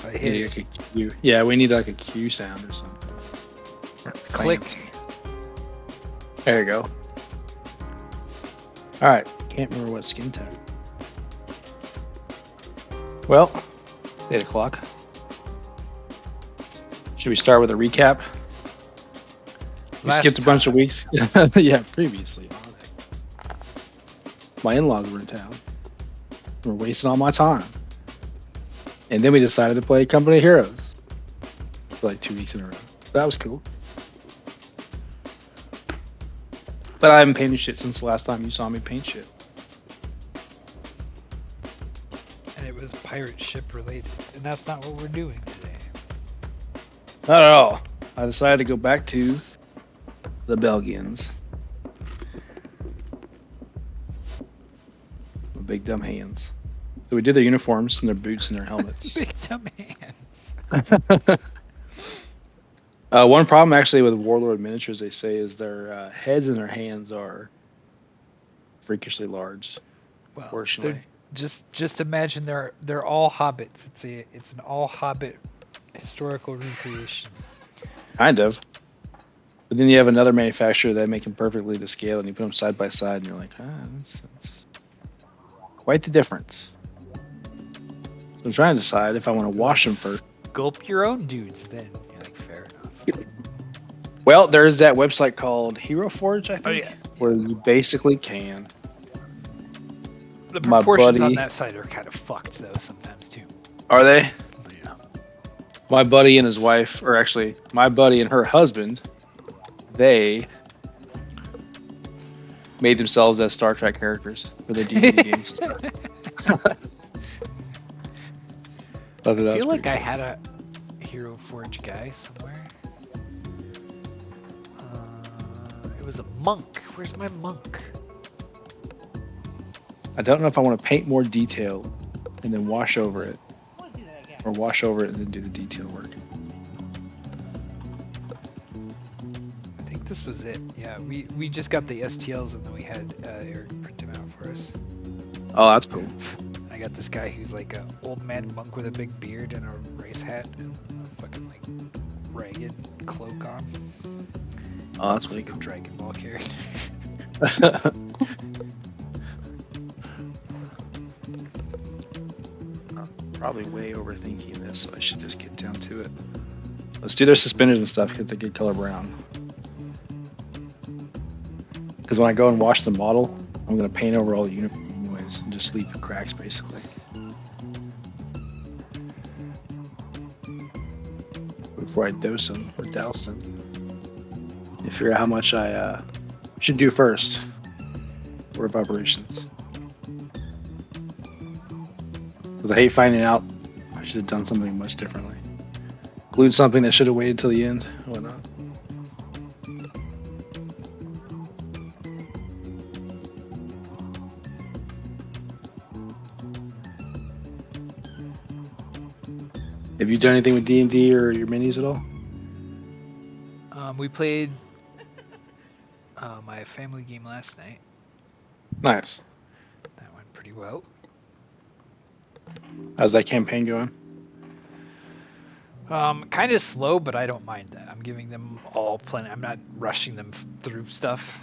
I hit Need it. like a Q. Yeah, we need like a Q sound or something. Click. Fancy. There you go. All right. Can't remember what skin tag. Well, 8 o'clock. Should we start with a recap? We Last skipped a bunch of time. weeks. Yeah, previously. My in-laws were in town. We're wasting all my time. And then we decided to play Company of Heroes for like 2 weeks in a row. That was cool. But I haven't painted shit since the last time you saw me paint shit. And it was pirate ship related. And that's not what we're doing today. Not at all. I decided to go back to the Belgians. With big dumb hands. So we did their uniforms and their boots and their helmets. Big dumb hands. One problem actually with Warlord miniatures, they say, is their heads and their hands are freakishly large. Well, Fortunately, just imagine they're all hobbits. It's an all hobbit historical recreation. kind of. But then you have another manufacturer that make them perfectly to scale, and you put them side by side, and you're like, that's quite the difference. So I'm trying to decide if I want to wash them first. Sculpt your own dudes then. You're like, fair enough. Well, there's that website called Hero Forge, I think, Oh, yeah. where you basically can. The My proportions on buddy- that site are kind of fucked though sometimes too. Are they? Yeah. My buddy and his wife, or actually, my buddy and her husband, they made themselves as Star Trek characters for their D&D games and stuff. I feel like I had a Hero Forge guy somewhere. It was a monk. Where's my monk? I don't know if I want to paint more detail and then wash over it, or wash over it and then do the detail work. I think this was it. Yeah, we just got the STLs and then we had Eric print them out for us. Oh, that's cool. I got this guy who's like a old man monk with a big beard and a race hat and a fucking like ragged cloak on. Oh, that's Like really a cool. Dragon Ball character. Probably way overthinking this, so I should just get down to it. Let's do their suspenders and stuff because they're good color brown. Because when I go and wash the model, I'm going to paint over all the uniform anyways and just leave the cracks basically. Before I dose them or douse them. You figure out how much I should do first. Order of operations. Because I hate finding out I should have done something much differently. Glued something that should have waited till the end or whatnot. Have you done anything with D&D or your minis at all? We played my family game last night. Nice. That went pretty well. How's that campaign going? Kind of slow, but I don't mind that. I'm giving them all plenty. I'm not rushing them through stuff.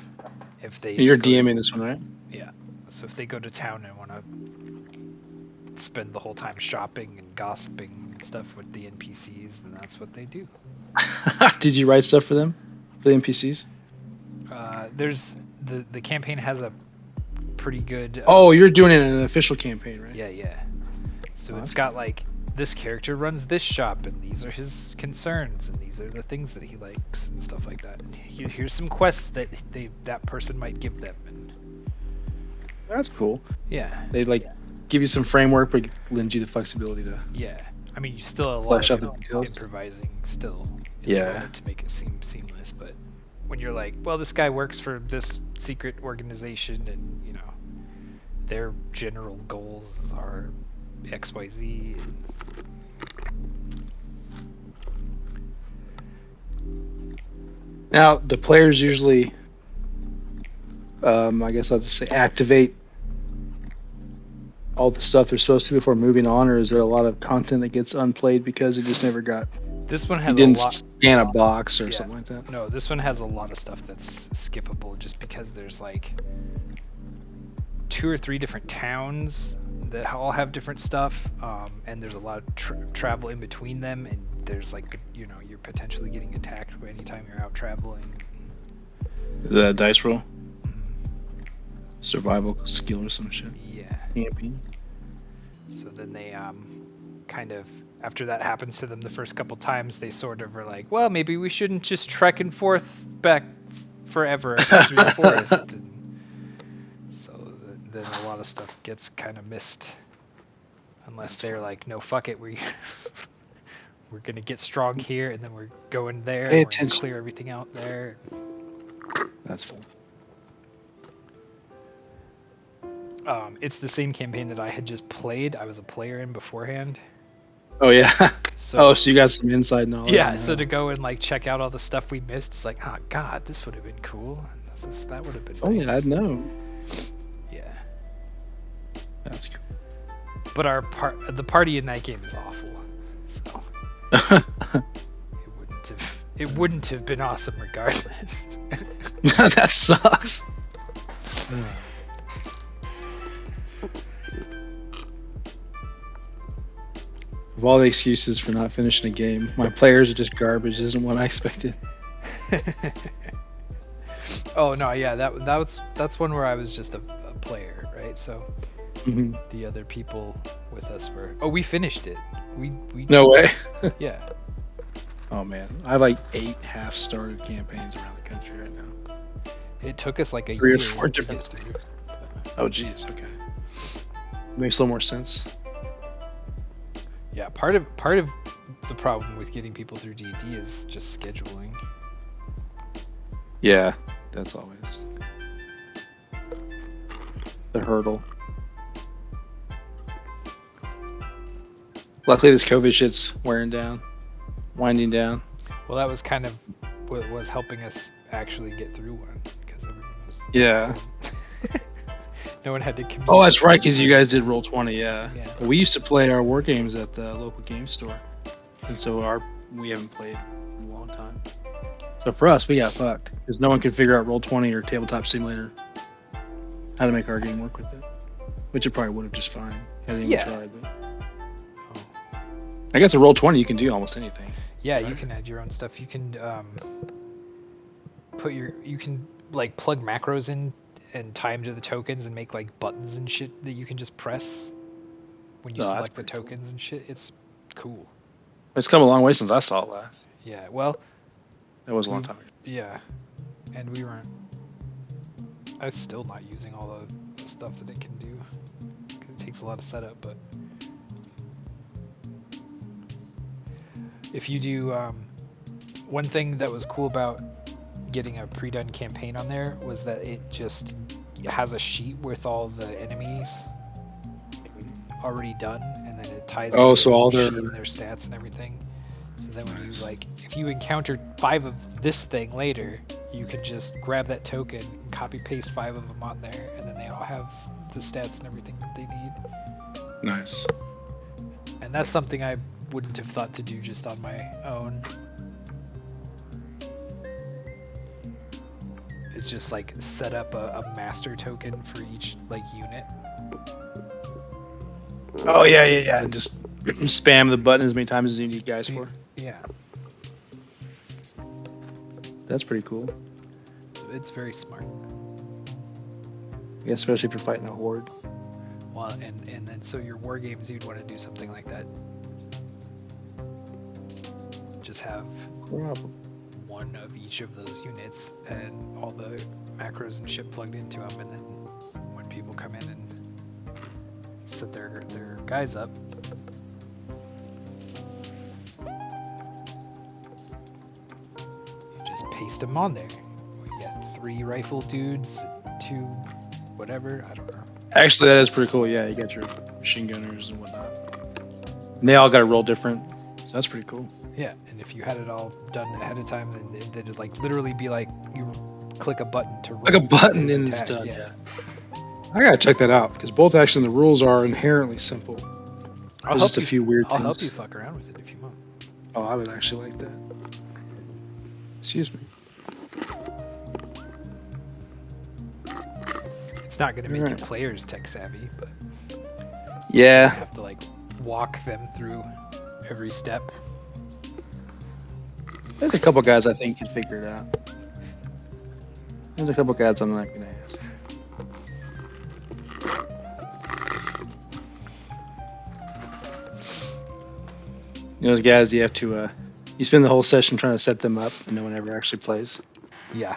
If they You're go to- DMing this one, right? Yeah. So if they go to town and want to spend the whole time shopping and gossiping and stuff with the NPCs, then that's what they do. Did you write stuff for them? For the NPCs? There's the campaign has a pretty good. Oh, you're doing it in an official campaign, right? Yeah. So Oh, it's that's got like this character runs this shop and these are his concerns and these are the things that he likes and stuff like that. And here's some quests that that person might give them. And That's cool. yeah. They like give you some framework, but lend you the flexibility to. Yeah. I mean, you still a lot Flesh of out the details. improvising still. Yeah. To make it seem seamless, but when you're like, well, this guy works for this secret organization, and you know, their general goals are X, Y, Z. Now, the players usually, I guess I'll just say, activate all all the stuff they're supposed to before moving on, or is there a lot of content that gets unplayed because it just never got? This one You has a didn't lot. scan a box or Yeah. something like that. No, this one has a lot of stuff that's skippable just because there's like 2 or 3 different towns that all have different stuff, and there's a lot of travel in between them, and there's like, you know, you're potentially getting attacked anytime you're out traveling. The dice roll, Mhm. survival skill or some shit. Yeah. Camping. So then they kind of, after that happens to them the first couple times, they sort of are like, well, maybe we shouldn't just trek and forth back forever through the forest. And so then a lot of stuff gets kind of missed, unless they're like, no, fuck it, we're gonna get strong here, and then we're going there, Pay and we're gonna attention. clear everything out there. That's fun. It's the same campaign that I had just played. I was a player in beforehand. Oh yeah. So So you got some inside knowledge. yeah, on so that. to go and like check out all the stuff we missed, it's like, oh god, this would have been cool. That would have been Oh nice. yeah, I'd know. Yeah, That's cool. but the party in that game is awful. So it wouldn't have been awesome regardless. That sucks. Of all the excuses for not finishing a game, my players are just garbage. Isn't what I expected. Oh no, yeah, that's one where I was just a player, right? So Mhm. the other people with us were. Oh, we finished it. We No way. yeah. Oh man, I have like 8 half-started campaigns around the country right now. It took us like a 3 or year 4 to different get through. Oh geez, okay. Makes a little more sense. Yeah, part of the problem with getting people through D&D is just scheduling. Yeah, that's always the hurdle. Luckily, this COVID shit's winding down. Well, that was kind of what was helping us actually get through one, because everyone was Yeah. no one had to commute. Oh, that's right, because you guys did Roll20, yeah. Yeah. We used to play our war games at the local game store, and so we haven't played in a long time. So for us, we got fucked because no one could figure out Roll20 or Tabletop Simulator how to make our game work with it, which it probably would have just fine had anyone Yeah. tried. But Oh. I guess a Roll20 you can do almost anything. Yeah, you Right. can add your own stuff. You can you can like plug macros in and tie them to the tokens and make like buttons and shit that you can just press when you Oh, that's select the pretty cool. tokens and shit. It's cool. It's come a long way since I saw it last. Yeah, well, That was a long time ago. yeah, and we weren't. I was still not using all the stuff that it can do. 'Cause it takes a lot of setup, but if you do, one thing that was cool about getting a pre-done campaign on there was that it has a sheet with all the enemies already done, and then it ties Oh, to so the all sheet their- and their stats and everything. So then when Nice. you like, if you encountered 5 of this thing later, you can just grab that token and copy paste 5 of them on there, and then they all have the stats and everything that they need. Nice. And that's something I wouldn't have thought to do just on my own. It's just like set up a master token for each like unit. Oh yeah. Just spam the button as many times as you need guys for. Yeah, That's pretty cool. it's very smart. Yeah, especially if you're fighting a horde. Well, and then so your war games, you'd want to do something like that. Just have Probably. one of each of those units and all the macros and shit plugged into them, and then when people come in and set their guys up, you just paste them on there. We got 3 rifle dudes, 2 whatever, I don't know. Actually, that is pretty cool. Yeah, you got your machine gunners and whatnot. And they all got to roll different. So that's pretty cool. Yeah, and if you had it all done ahead of time, then it'd like literally be like you click a button to roll Like a button his and it's attack, done. Yeah. I gotta check that out because bolt action, the rules are inherently simple. I'll There's help just a you. few weird I'll things. help you fuck around with it if you want. Oh, I would actually like that. Excuse me. It's not gonna make Alright. your players tech savvy, but you Yeah, have to like walk them through every step. there's a couple guys I think can figure it out. There's a couple guys I'm not gonna ask. You know, those guys you have to you spend the whole session trying to set them up and no one ever actually plays. Yeah.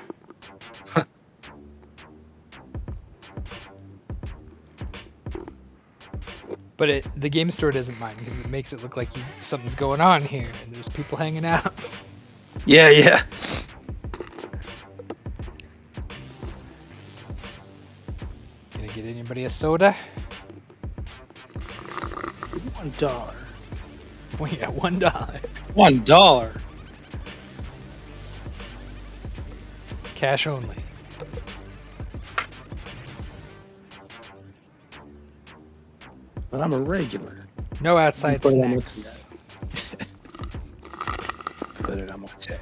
But the game store doesn't mind because it makes it look like something's going on here and there's people hanging out. Yeah. Gonna get anybody a soda? $1. Well, yeah, $1. $1. Cash only. But I'm a regular. No outside Put it on my snacks. Put it on my tab.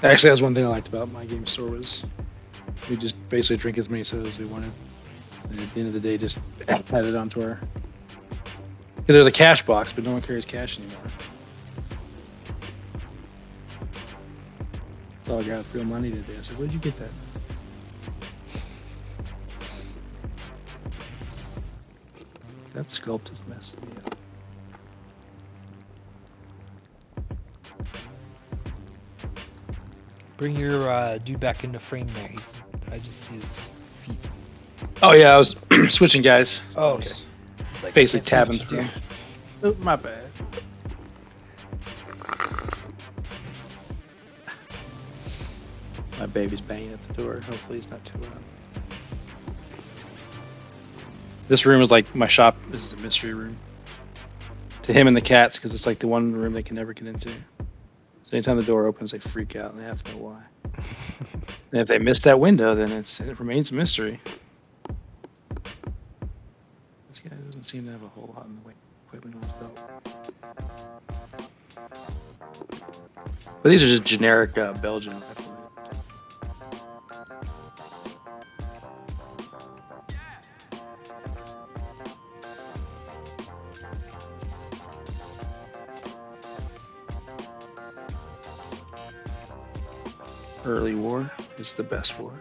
Actually, that's one thing I liked about my game store was we just basically drink as many sodas as we wanted. And at the end of the day, just add it onto our. Because there's a cash box, but no one carries cash anymore. So I got real money today. I said, "Where'd you get that?" That sculpt is messing me up. Bring your dude back into frame there. I just see his feet. Oh yeah, I was switching guys. Oh, I okay. was Like, basically can't see tabbing what through. you do. Oh, my bad. My baby's banging at the door. Hopefully, it's not too loud. This room is like my shop. This is a mystery room to him and the cats because it's like the one room they can never get into. So anytime the door opens, they freak out and they have to know why. And if they miss that window, then it remains a mystery. This guy doesn't seem to have a whole lot in the way of equipment on his belt. But these are just generic Belgian rifles. Early war is the best war.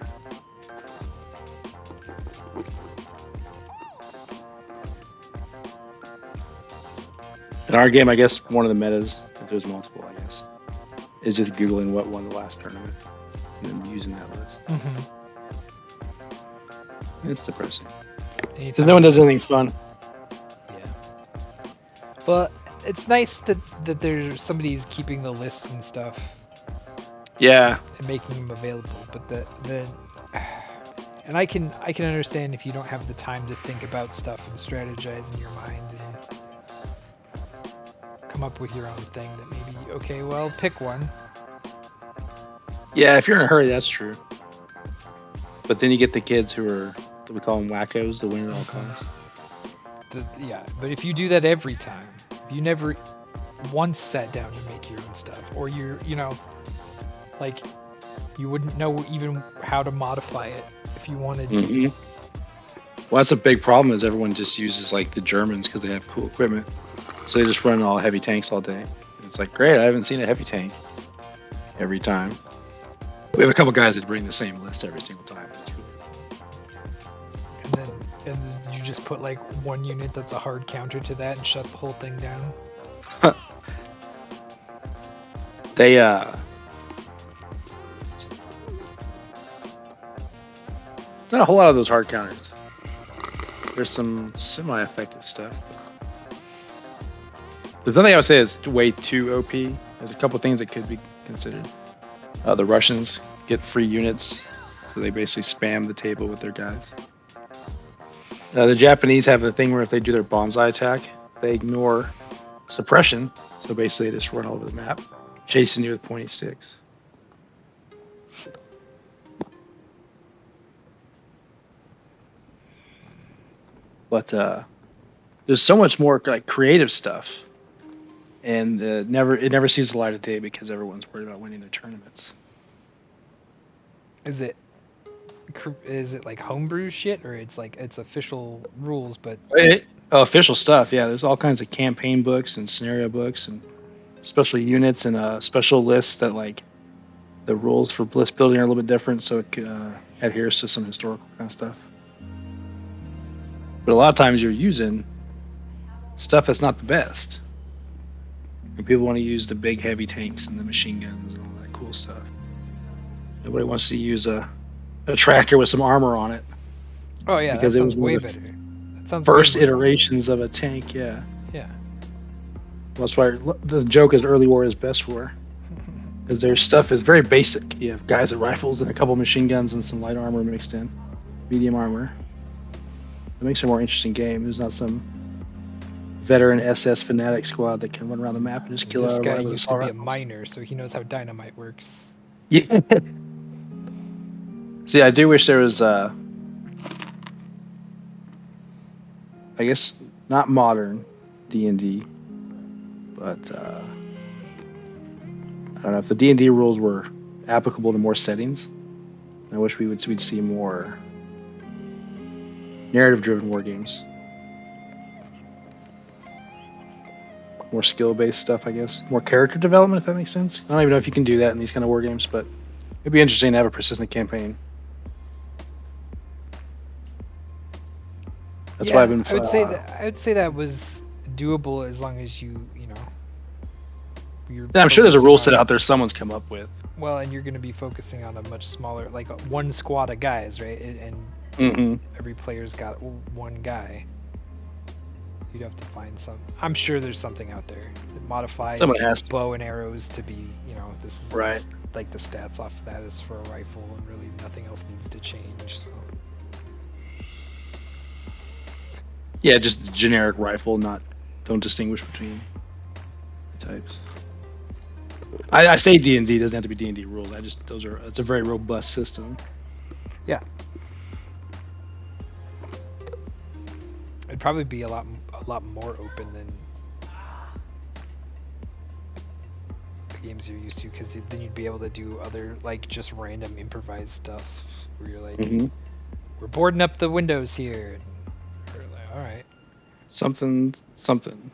In our game, I guess one of the metas, if there's multiple, I guess, is just Googling what won the last tournament and then using that list. Mm-hmm. It's depressing. Anytime. Because no one does anything fun. Yeah. But it's nice that there's somebody's keeping the lists and stuff Yeah. and making them available. But and I can understand if you don't have the time to think about stuff and strategize in your mind and come up with your own thing that maybe, okay, well, pick one. Yeah, if you're in a hurry, that's true. But then you get the kids who are, we call them wackos, the win at all costs. Yeah, but if you do that every time, if you never once sat down to make your own stuff, or like, you wouldn't know even how to modify it if you wanted to. Mm-hmm. Well, that's a big problem is everyone just uses like the Germans because they have cool equipment. So they just run all heavy tanks all day. It's like, great, I haven't seen a heavy tank every time. We have a couple guys that bring the same list every single time. It's really cool. And did you just put like one unit that's a hard counter to that and shut the whole thing down? They not a whole lot of those hard counters. There's some semi-effective stuff. There's nothing I would say is way too OP. There's a couple things that could be considered. The Russians get free units, so they basically spam the table with their guys. The Japanese have the thing where if they do their bonsai attack, they ignore suppression, so basically they just run all over the map, chasing you with .86. But there's so much more like creative stuff, and it never sees the light of day because everyone's worried about winning their tournaments. Is it like homebrew shit, or it's official rules? But Official stuff, yeah. There's all kinds of campaign books and scenario books and special units and special lists that like the rules for list building are a little bit different, so it adheres to some historical kind of stuff. But a lot of times you're using stuff that's not the best, and people want to use the big heavy tanks and the machine guns and all that cool stuff. Nobody wants to use a tractor with some armor on it. Oh yeah, because that it sounds was one way of the better. That sounds first way more iterations of a tank. Yeah. Yeah. That's why the joke is early war is best war, because their stuff is very basic. You have guys with rifles and a couple machine guns and some light armor mixed in, medium armor. It makes it a more interesting game. There's not some veteran SS fanatic squad that can run around the map and just kill This guy everybody with used to be a rifles. miner, so he knows how dynamite works. Yeah. See, I do wish there was, I guess not modern D&D, but I don't know if the D&D rules were applicable to more settings. I wish we'd see more narrative-driven war games, more skill-based stuff. I guess more character development, if that makes sense. I don't even know if you can do that in these kind of war games, but it'd be interesting to have a persistent campaign. That's why I've been. I would say that was doable as long as you know. Yeah, I'm sure there's a rule set on- out there someone's come up with. Well, and you're going to be focusing on a much smaller, like one squad of guys, right? And Mm-hmm. every player's got one guy. You'd have to find some. I'm sure there's something out there that modifies Someone has to. bow and arrows to be, this is Right. like the stats off of that is for a rifle, and really nothing else needs to change. So. Yeah, just generic rifle. Don't distinguish between the types. I say D&D doesn't have to be D&D rules. It's a very robust system. Yeah. It'd probably be a lot more open than the games you're used to, because then you'd be able to do other, like, just random improvised stuff where you're like, we're boarding up the windows here. And we're like, all right. Something.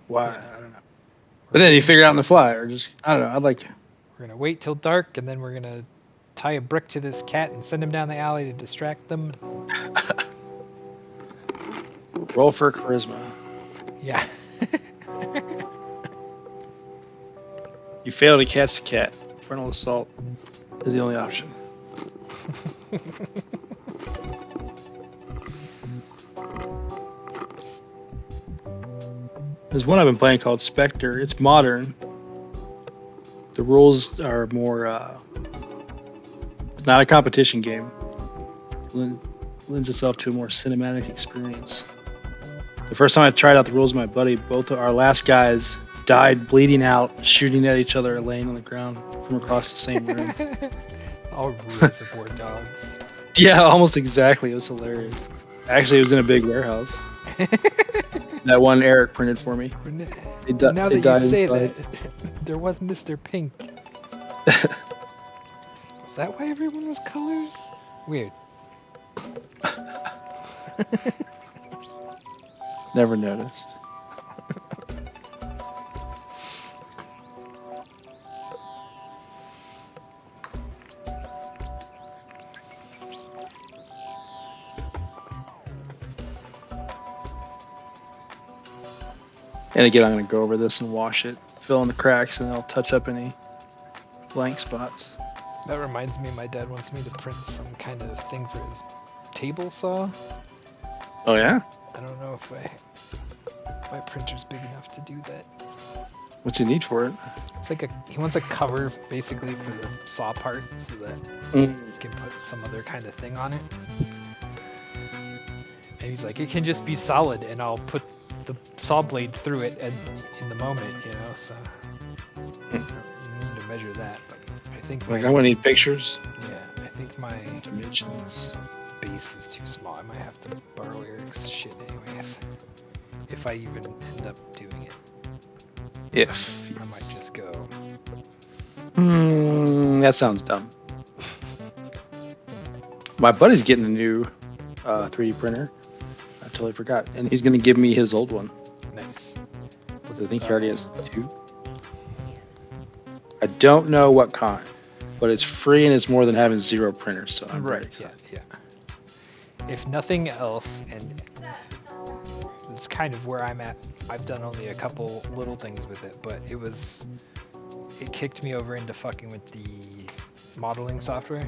Why? I don't know. But then you figure it out on the fly, or just I don't know. We're gonna wait till dark, and then we're gonna tie a brick to this cat and send him down the alley to distract them. Roll for charisma. Yeah. You fail to catch the cat. Frontal assault is the only option. There's one I've been playing called Spectre. It's modern. The rules are more. It's not a competition game. Lends itself to a more cinematic experience. The first time I tried out the rules with my buddy, both of our last guys died bleeding out, shooting at each other, laying on the ground from across the same room. All rules of war dogs. Yeah, almost exactly. It was hilarious. Actually, it was in a big warehouse. That one Eric printed for me. Now that you say that, there was Mr. Pink. Is that why everyone was colors? Weird. Never noticed. And again, I'm going to go over this and wash it, fill in the cracks, and I'll touch up any blank spots. That reminds me, my dad wants me to print some kind of thing for his table saw. Oh, yeah? I don't know if my printer's big enough to do that. What's he need for it? It's like he wants a cover basically for the saw part so that he can put some other kind of thing on it. And he's like, it can just be solid, and I'll put the saw blade through it in the moment, so you need to measure that. But I think I'm gonna need pictures. Yeah, I think my dimensions. base is too small. I might have to borrow Eric's shit anyways. If I even end up doing it. If. I might just go. That sounds dumb. My buddy's getting a new 3D printer. I totally forgot. And he's going to give me his old one. Nice. I think he already has 2. I don't know what kind, but it's free and it's more than having 0 printers. So I'm right. Yeah. If nothing else, and it's kind of where I'm at. I've done only a couple little things with it, but it kicked me over into fucking with the modeling software,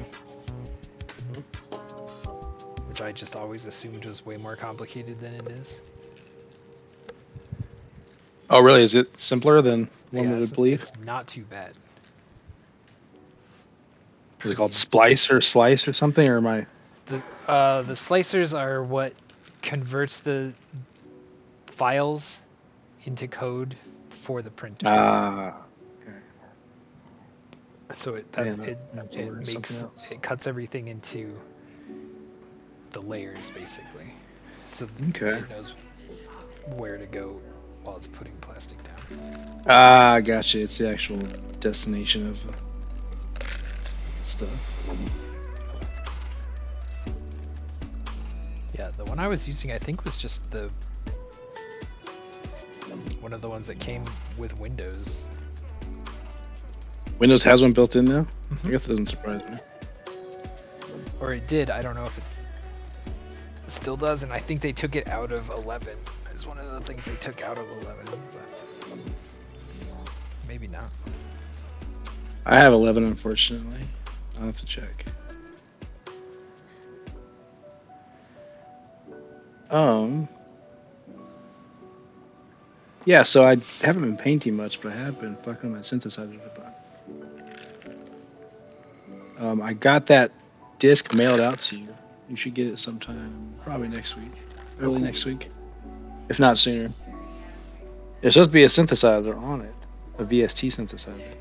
which I just always assumed was way more complicated than it is. Oh, really? Is it simpler than one would believe? It's not too bad. Is it called Splice or Slice or something, or am I? The slicers are what converts the files into code for the printer. Okay. So it cuts everything into the layers basically. So it knows where to go while it's putting plastic down. Gotcha. It's the actual destination of stuff. Yeah, the one I was using I think was just one of the ones that came with Windows. Windows has one built in now? I guess it doesn't surprise me. Or it did, I don't know if it still does, and I think they took it out of 11. It's one of the things they took out of 11, but maybe not. I have 11, unfortunately. I'll have to check. Yeah, so I haven't been painting much, but I have been fucking my synthesizer a bunch. I got that disc mailed out to you. You should get it sometime, probably next week, early next week, if not sooner. There's supposed to be a synthesizer on it, a VST synthesizer.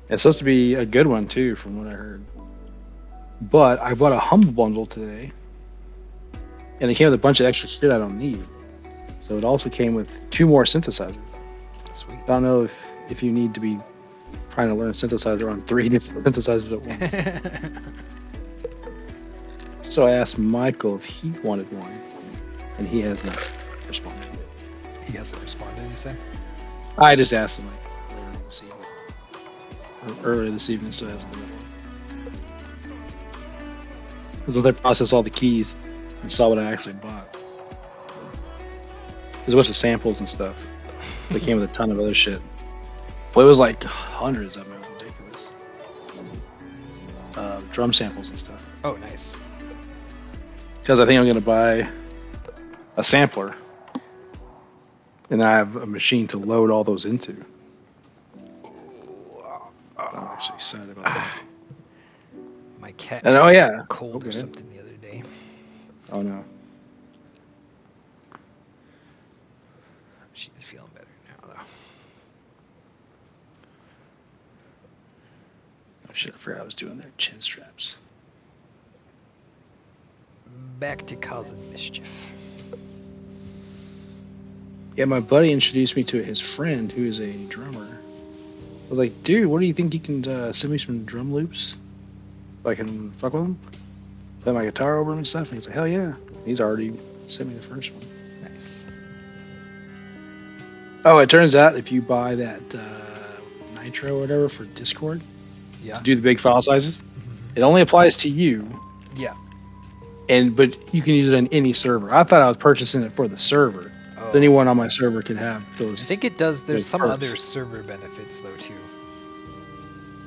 It's supposed to be a good one too, from what I heard. But I bought a Humble Bundle today, and it came with a bunch of extra shit I don't need. So it also came with 2 more synthesizers. Sweet. I don't know if you need to be trying to learn synthesizer on 3 different synthesizers at once. So I asked Michael if he wanted one, and he has not responded. He hasn't responded, you said? I just asked him earlier this evening, so it hasn't been that long. Because they processed all the keys and saw what I actually bought. There's a bunch of samples and stuff. They came with a ton of other shit. Well, it was like hundreds of them. It was ridiculous. Drum samples and stuff. Oh, nice. Because I think I'm going to buy a sampler. And I have a machine to load all those into. I'm actually excited about that. My cat got cold or something the other day. Oh, no. She's feeling better now, though. Oh, shit, I forgot I was doing their chin straps. Back to causing mischief. Yeah, my buddy introduced me to his friend who is a drummer. I was like, dude, what do you think you can send me some drum loops? So I can fuck with them? Play my guitar over them and stuff? And he's like, hell yeah. He's already sent me the first one. Nice. Oh, it turns out if you buy that Nitro or whatever for Discord, to do the big file sizes, it only applies to you. Yeah. But you can use it on any server. I thought I was purchasing it for the server. Oh. Anyone on my server could have those. I think it does. There's some perks. other server benefits though too.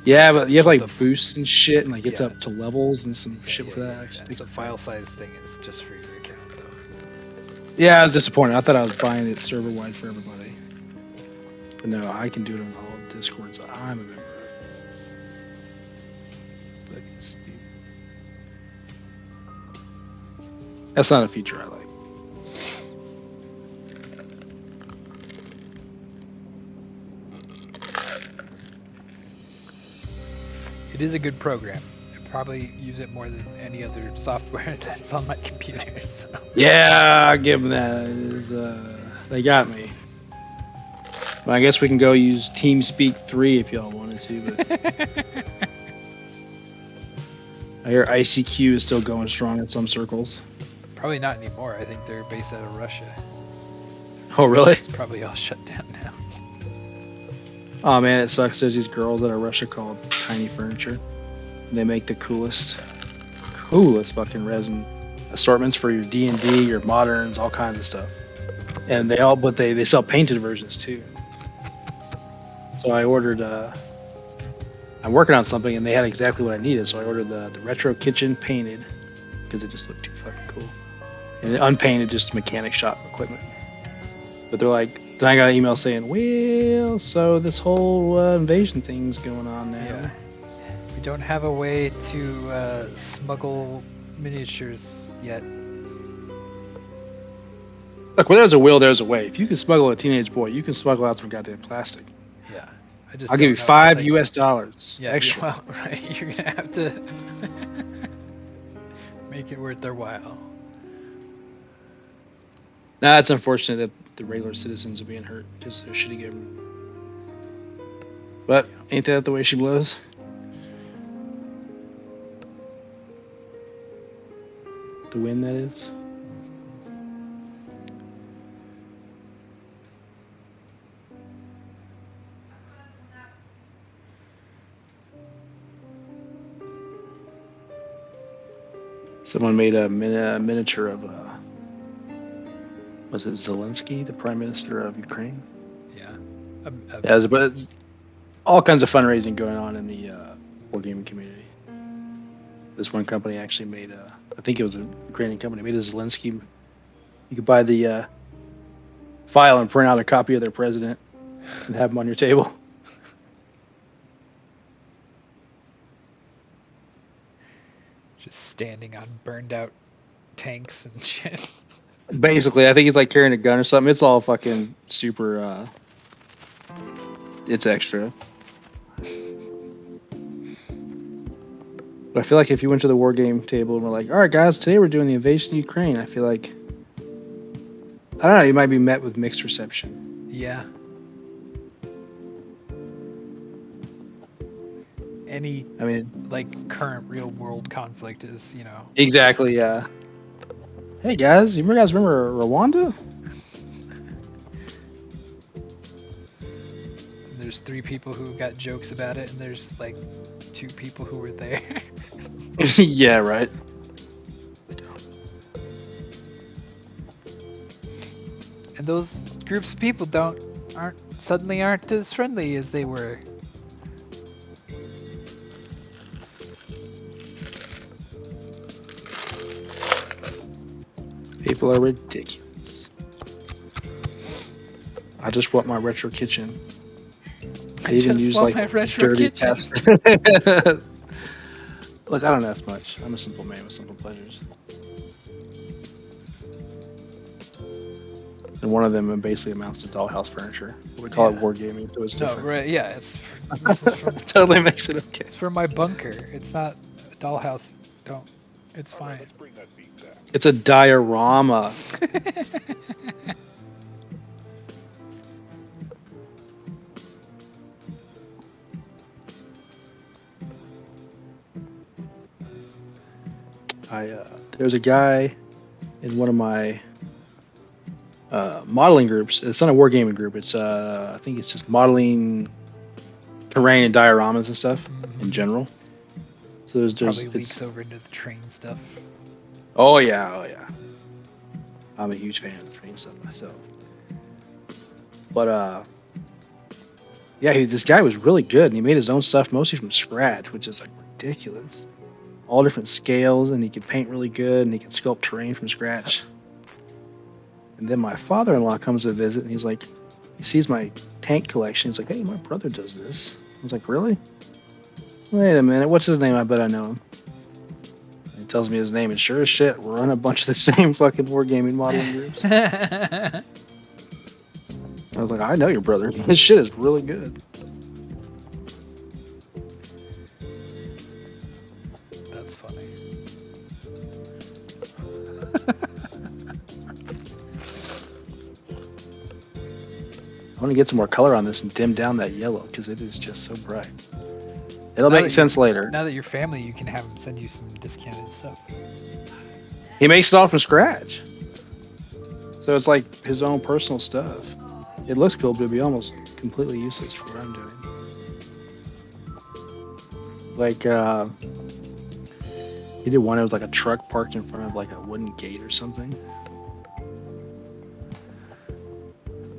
Yeah, but you have like boosts and shit, and like it's up to levels and some shit for that. Actually, the file size thing is just for your account though. Yeah, I was disappointed. I thought I was buying it server wide for everybody. But no, I can do it on all Discords I'm a member of. That's not a feature I like. It is a good program. probably use it more than any other software that's on my computer. So. Yeah, I'll give them that. They got me. Well, I guess we can go use TeamSpeak 3 if y'all wanted to, but I hear ICQ is still going strong in some circles. Probably not anymore. I think they're based out of Russia. Oh, really? It's probably all shut down now. Oh man, it sucks. There's these girls out of Russia called Tiny Furniture. They make the coolest fucking resin assortments for your D&D, your moderns, all kinds of stuff. And they sell painted versions too. So I ordered. I'm working on something, and they had exactly what I needed. So I ordered the retro kitchen painted because it just looked too fucking cool, and unpainted, just mechanic shop equipment. But they're like, then I got an email saying, well, so this whole invasion thing's going on now. Yeah. We don't have a way to smuggle miniatures yet. Look, where there's a will, there's a way. If you can smuggle a teenage boy, you can smuggle out some goddamn plastic. Yeah. I'll give you $5 US yeah, extra. Well, right. You're going to have to make it worth their while. Nah, it's unfortunate that the regular citizens are being hurt because they're shitty government. But ain't that the way she blows? The wind, that is. Someone made a miniature of was it Zelensky, the Prime Minister of Ukraine? Yeah. But all kinds of fundraising going on in the wargaming community. This one company actually made I think it was a Ukrainian company, made a Zelensky. You could buy the file and print out a copy of their president and have them on your table. Just standing on burned out tanks and shit. Basically, I think he's like carrying a gun or something. It's all fucking super. It's extra. But I feel like if you went to the war game table and were like, "All right, guys, today we're doing the invasion of Ukraine," I feel like, I don't know, you might be met with mixed reception. Yeah. Like current real world conflict is, Exactly. Yeah. Hey guys, you guys remember Rwanda? There's 3 people who got jokes about it, and there's like 2 people who were there. Yeah, right. And those groups of people aren't as friendly as they were. People are ridiculous. I just want my retro kitchen. I even use like dirty test. Look, I don't ask much. I'm a simple man with simple pleasures. And one of them basically amounts to dollhouse furniture. We call it wargaming, so it's different. No, right? Yeah, this is from, totally makes it okay. It's for my bunker. It's not a dollhouse. It's fine. It's a diorama. There's a guy in one of my modeling groups. It's not a wargaming group. It's I think it's just modeling terrain and dioramas and stuff in general. So there's probably leaks over into the train stuff. Oh yeah. I'm a huge fan of the train stuff myself. But yeah, this guy was really good, and he made his own stuff mostly from scratch, which is like ridiculous. All different scales, and he could paint really good, and he could sculpt terrain from scratch. And then my father-in-law comes to visit, and he's like, he sees my tank collection. He's like, "Hey, my brother does this." I was like, "Really? Wait a minute, what's his name? I bet I know him." And he tells me his name, and sure as shit, we're on a bunch of the same fucking wargaming modeling groups. I was like, "I know your brother. His shit is really good." want to get some more color on this and dim down that yellow because it is just so bright. It'll Now make that sense later. Now that you're family, you can have him send you some discounted stuff. He makes it all from scratch. So it's like his own personal stuff. It looks cool, but it'd be almost completely useless for what I'm doing. Like, he did one, it was like a truck parked in front of like a wooden gate or something.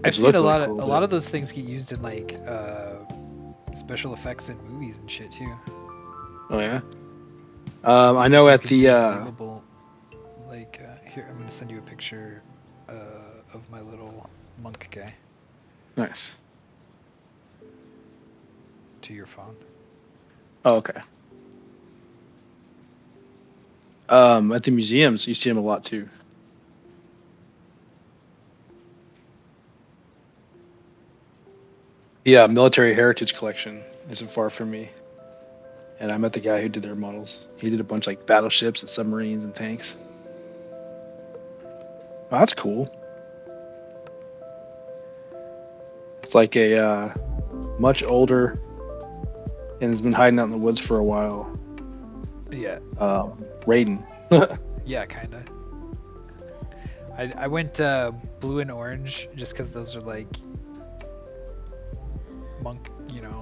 I've seen a lot of those things get used in like special effects in movies and shit too. Oh yeah. I know at the like here I'm gonna send you a picture of my little monk guy. Nice. To your phone. Oh, okay. At the museums, you see them a lot too. Yeah, Military Heritage Collection isn't far from me. And I met the guy who did their models. He did a bunch of like battleships and submarines and tanks. Oh, that's cool. It's like a much older and has been hiding out in the woods for a while. Yeah. Raiden. Yeah, kinda. I went blue and orange just because those are like monk,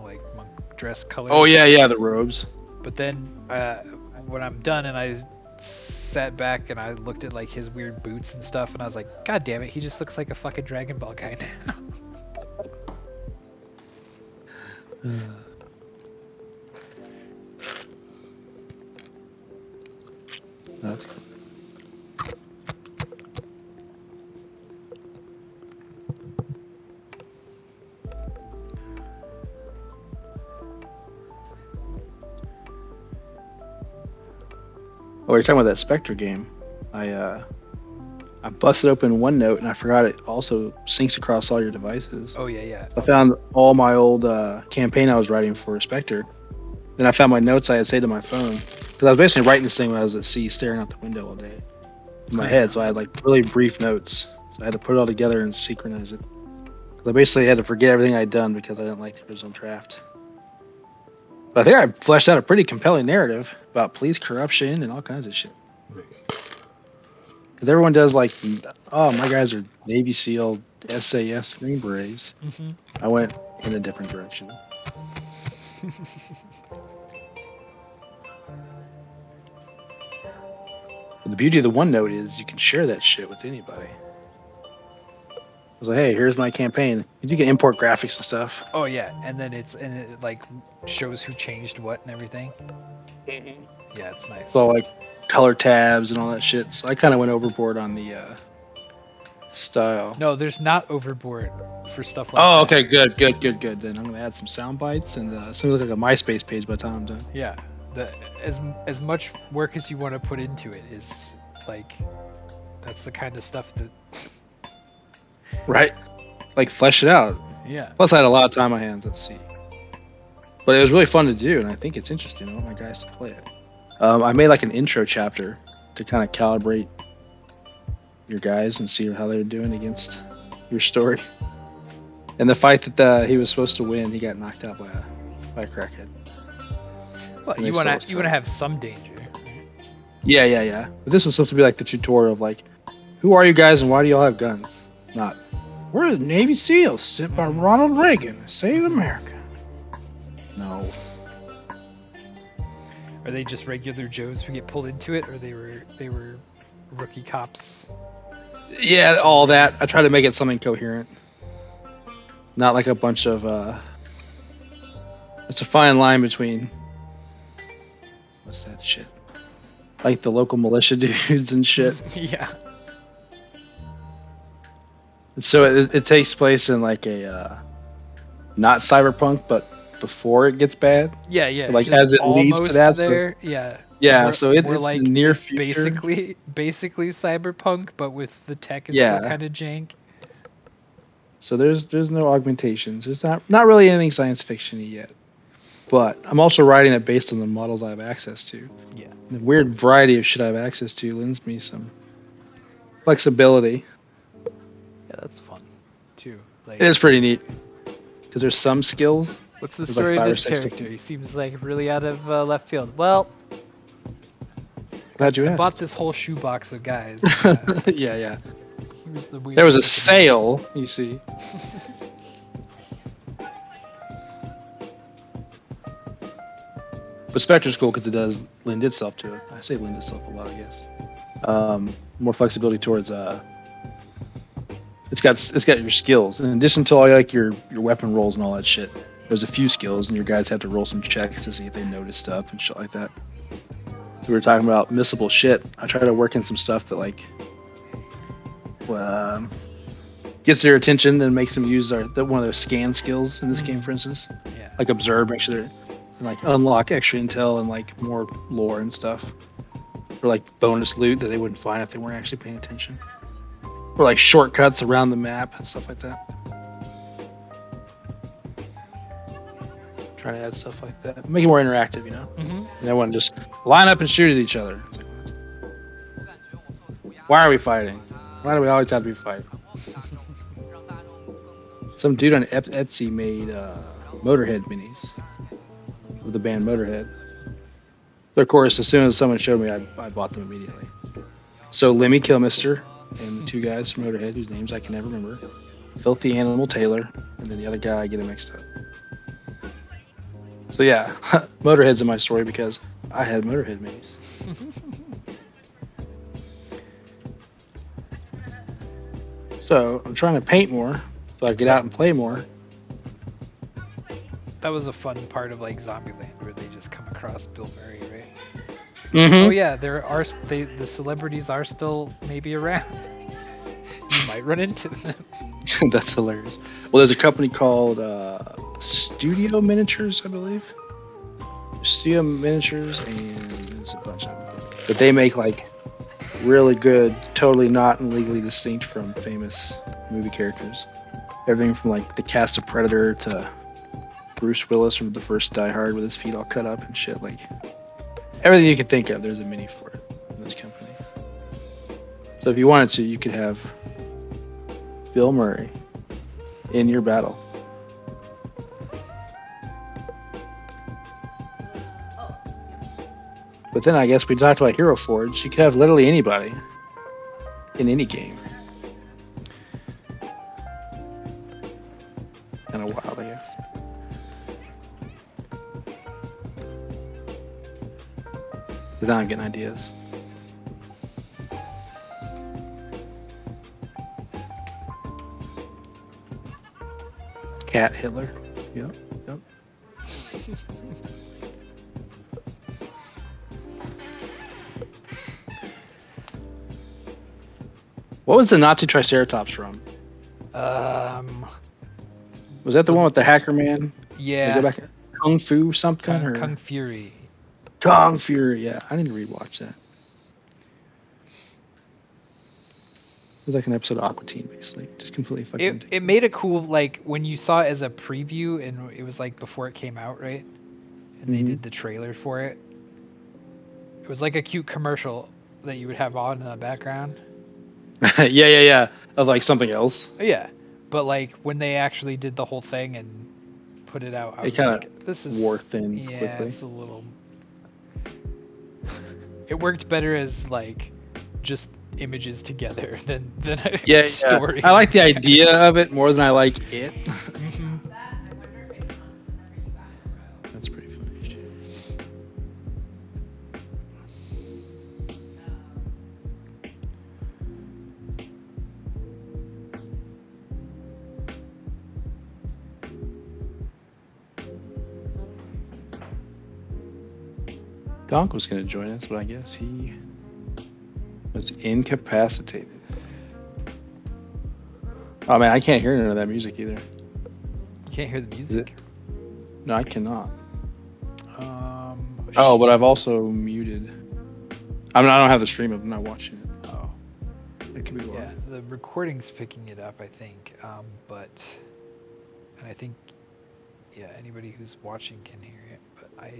like monk dress colors. Oh yeah, the robes. But then when I'm done and I sat back and I looked at like his weird boots and stuff, and I was like, God damn it, he just looks like a fucking Dragon Ball guy now. That's cool. Oh, you're talking about that Spectre game. I busted open OneNote and I forgot it also syncs across all your devices. Oh yeah. I found all my old campaign I was writing for Spectre. Then I found my notes I had saved to my phone because I was basically writing this thing when I was at sea, staring out the window all day in my head. So I had like really brief notes. So I had to put it all together and synchronize it. I basically had to forget everything I'd done because I didn't like the original draft. But I think I fleshed out a pretty compelling narrative about police corruption and all kinds of shit. Because everyone does like, oh, my guys are Navy SEAL, SAS, Green Berets. Mm-hmm. I went in a different direction. But the beauty of the OneNote is you can share that shit with anybody. I was like, hey, here's my campaign. You can import graphics and stuff. Oh yeah, and then it like shows who changed what and everything. Mm-hmm. Yeah, it's nice. So like color tabs and all that shit. So I kind of went overboard on the style. No, there's not overboard for stuff like that. Oh, okay, good. Then I'm gonna add some sound bites and something look like a MySpace page by the time I'm done. Yeah, as much work as you want to put into it is like that's the kind of stuff that. Right, like flesh it out. Yeah. Plus, I had a lot of time on my hands at sea, but it was really fun to do, and I think it's interesting. I want my guys to play it. I made like an intro chapter to kind of calibrate your guys and see how they're doing against your story. And the fight that he was supposed to win, he got knocked out by a crackhead. Well, you want to have some danger. Yeah. But this was supposed to be like the tutorial of like, who are you guys and why do y'all have guns? Not, we're the Navy SEALs sent by Ronald Reagan to save America. No. Are they just regular Joes who get pulled into it, or they were rookie cops? Yeah, all that. I try to make it something coherent. Not like a bunch of it's a fine line between what's that shit? Like the local militia dudes and shit. Yeah. So it takes place in like a not cyberpunk, but before it gets bad. Yeah. Like as it leads to that. There. So, yeah. So it's like the near future. Basically cyberpunk, but with the tech is still kind of jank. So there's no augmentations. There's not really anything science fiction-y yet. But I'm also writing it based on the models I have access to. Yeah. The weird variety of shit I have access to lends me some flexibility. Yeah, that's fun too. Like, It is pretty neat because there's some skills. what's the There's like story of 5 or this 6 character? different- He seems like really out of left field. Well, Glad you I bought asked. this whole shoebox of guys. Yeah. Here's the weird. There was a sale, you see. But Spectre's cool because it does lend itself to it. I say lend itself a lot, I guess. More flexibility towards it's got your skills in addition to all like your weapon rolls and all that shit. There's a few skills, and your guys have to roll some checks to see if they notice stuff and shit like that. So we were talking about missable shit. I try to work in some stuff that like gets their attention and makes them use one of their scan skills in this game, for instance. Yeah. Like observe, make sure they're and like unlock extra intel and like more lore and stuff, or like bonus loot that they wouldn't find if they weren't actually paying attention, or like shortcuts around the map and stuff like that. Trying to add stuff like that, make it more interactive, you know. Mm-hmm. And everyone just line up and shoot at each other. It's like, why are we fighting? Why do we always have to be fighting? Some dude on Etsy made Motorhead minis with the band Motorhead. But of course, as soon as someone showed me, I bought them immediately. So Lemmy Kilmister and the two guys from Motorhead, whose names I can never remember, Filthy Animal Taylor, and then the other guy I get him mixed up. So yeah, Motorhead's in my story because I had Motorhead minis. So I'm trying to paint more so I get out and play more. That was a fun part of like Zombieland where they just come across Bill Murray, right? Mm-hmm. Oh yeah, the celebrities are still maybe around. You might run into them. That's hilarious. Well, there's a company called Studio Miniatures, I believe. Studio Miniatures, and there's a bunch of them. But they make like really good, totally not and legally distinct from famous movie characters. Everything from like the cast of Predator to Bruce Willis from the first Die Hard with his feet all cut up and shit. Like everything you can think of, there's a mini for it in this company. So if you wanted to, you could have Bill Murray in your battle. But then I guess we talked about Hero Forge. You could have literally anybody in any game. Kind of wild, I guess. But now I'm getting ideas. Cat Hitler. Yep. What was the Nazi Triceratops from? Was that the one with the hacker man? Yeah. They go back Kung Fu something or Kung Fury. Kung Fury? Yeah, I need to rewatch that. It was like an episode of Aqua Teen, basically, just completely fucking. It made a cool like when you saw it as a preview and it was like before it came out, right? And they did the trailer for it. It was like a cute commercial that you would have on in the background. yeah. Of like something else. Yeah, but like when they actually did the whole thing and put it out, I was like, "This is wore thin quickly." It's a little. It worked better as like just images together than a story. I like the idea of it more than I like it. Mm-hmm. That's pretty funny. Donk was going to join us, but I guess he was incapacitated. Oh man, I can't hear none of that music either. You can't hear the music. No, I cannot. Oh, but I've also muted. I don't have the stream up. I'm not watching it. Oh, it could be wrong. Yeah, the recording's picking it up, I think. And I think, anybody who's watching can hear it. But I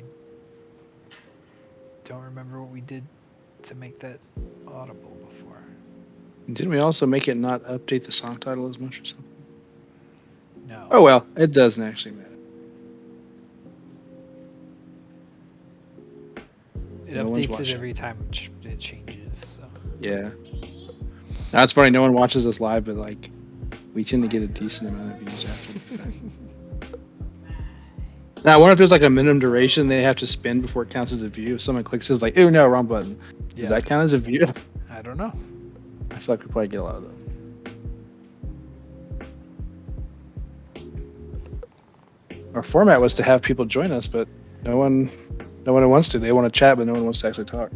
don't remember what we did to make that audible before. Didn't we also make it not update the song title as much or something? Oh well, it doesn't actually matter. It No one's updates it watching. every time it changes. So. Yeah. That's funny. No one watches us live, but like, we tend to get a decent amount of views after the fact. Now, I wonder if there's like a minimum duration they have to spend before it counts as a view. If someone clicks it, it's like, oh no, wrong button. Does that count as a view? I don't know. I feel like we probably get a lot of those. Our format was to have people join us, but no one wants to. They want to chat, but no one wants to actually talk.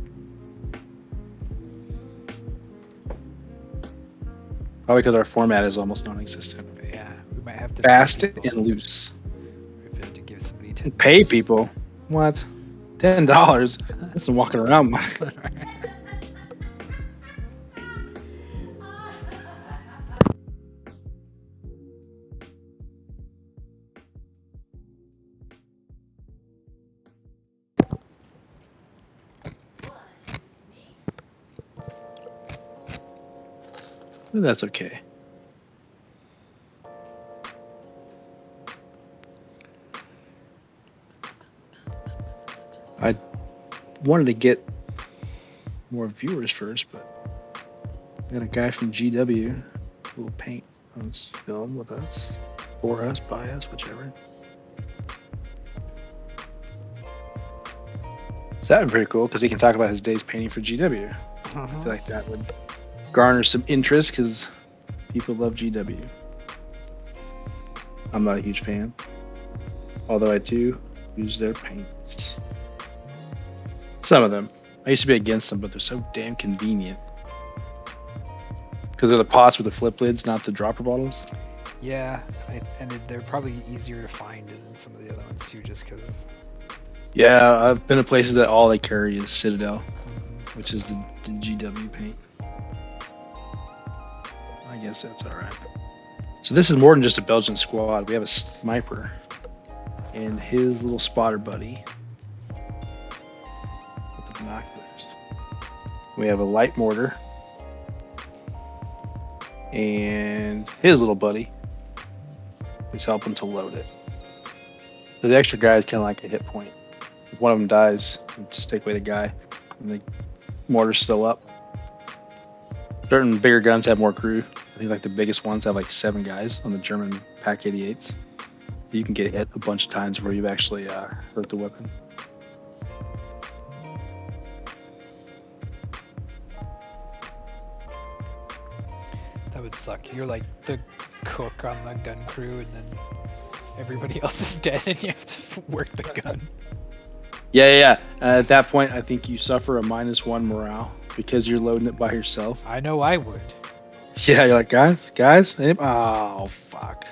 Probably because our format is almost non-existent. Yeah, we might have to Fast and loose. We have to give somebody 10. Pay people? What? $10? That's walking around. That's okay. I wanted to get more viewers first, but I got a guy from GW who will paint on his film with us, for us, by us, whichever. So that would be pretty cool because he can talk about his days painting for GW. I feel like that would garner some interest because people love GW. I'm not a huge fan, although I do use their paints. Some of them. I used to be against them, but they're so damn convenient. Because they're the pots with the flip lids, not the dropper bottles. Yeah, and they're probably easier to find than some of the other ones too, just because. Yeah, I've been to places that all they carry is Citadel, which is the GW paint. I guess that's alright. So this is more than just a Belgian squad. We have a sniper and his little spotter buddy with the binoculars. We have a light mortar and his little buddy who's helping to load it. So the extra guy is kind of like a hit point. If one of them dies, just take away the guy, and the mortar's still up. Certain bigger guns have more crew. I think like the biggest ones have like 7 guys on the German Pak 88s. You can get hit a bunch of times where you've actually hurt the weapon. That would suck. You're like the cook on the gun crew, and then everybody else is dead, and you have to work the gun. Yeah. At that point, I think you suffer a -1 morale because you're loading it by yourself. I know I would. Yeah, you're like, guys, oh fuck.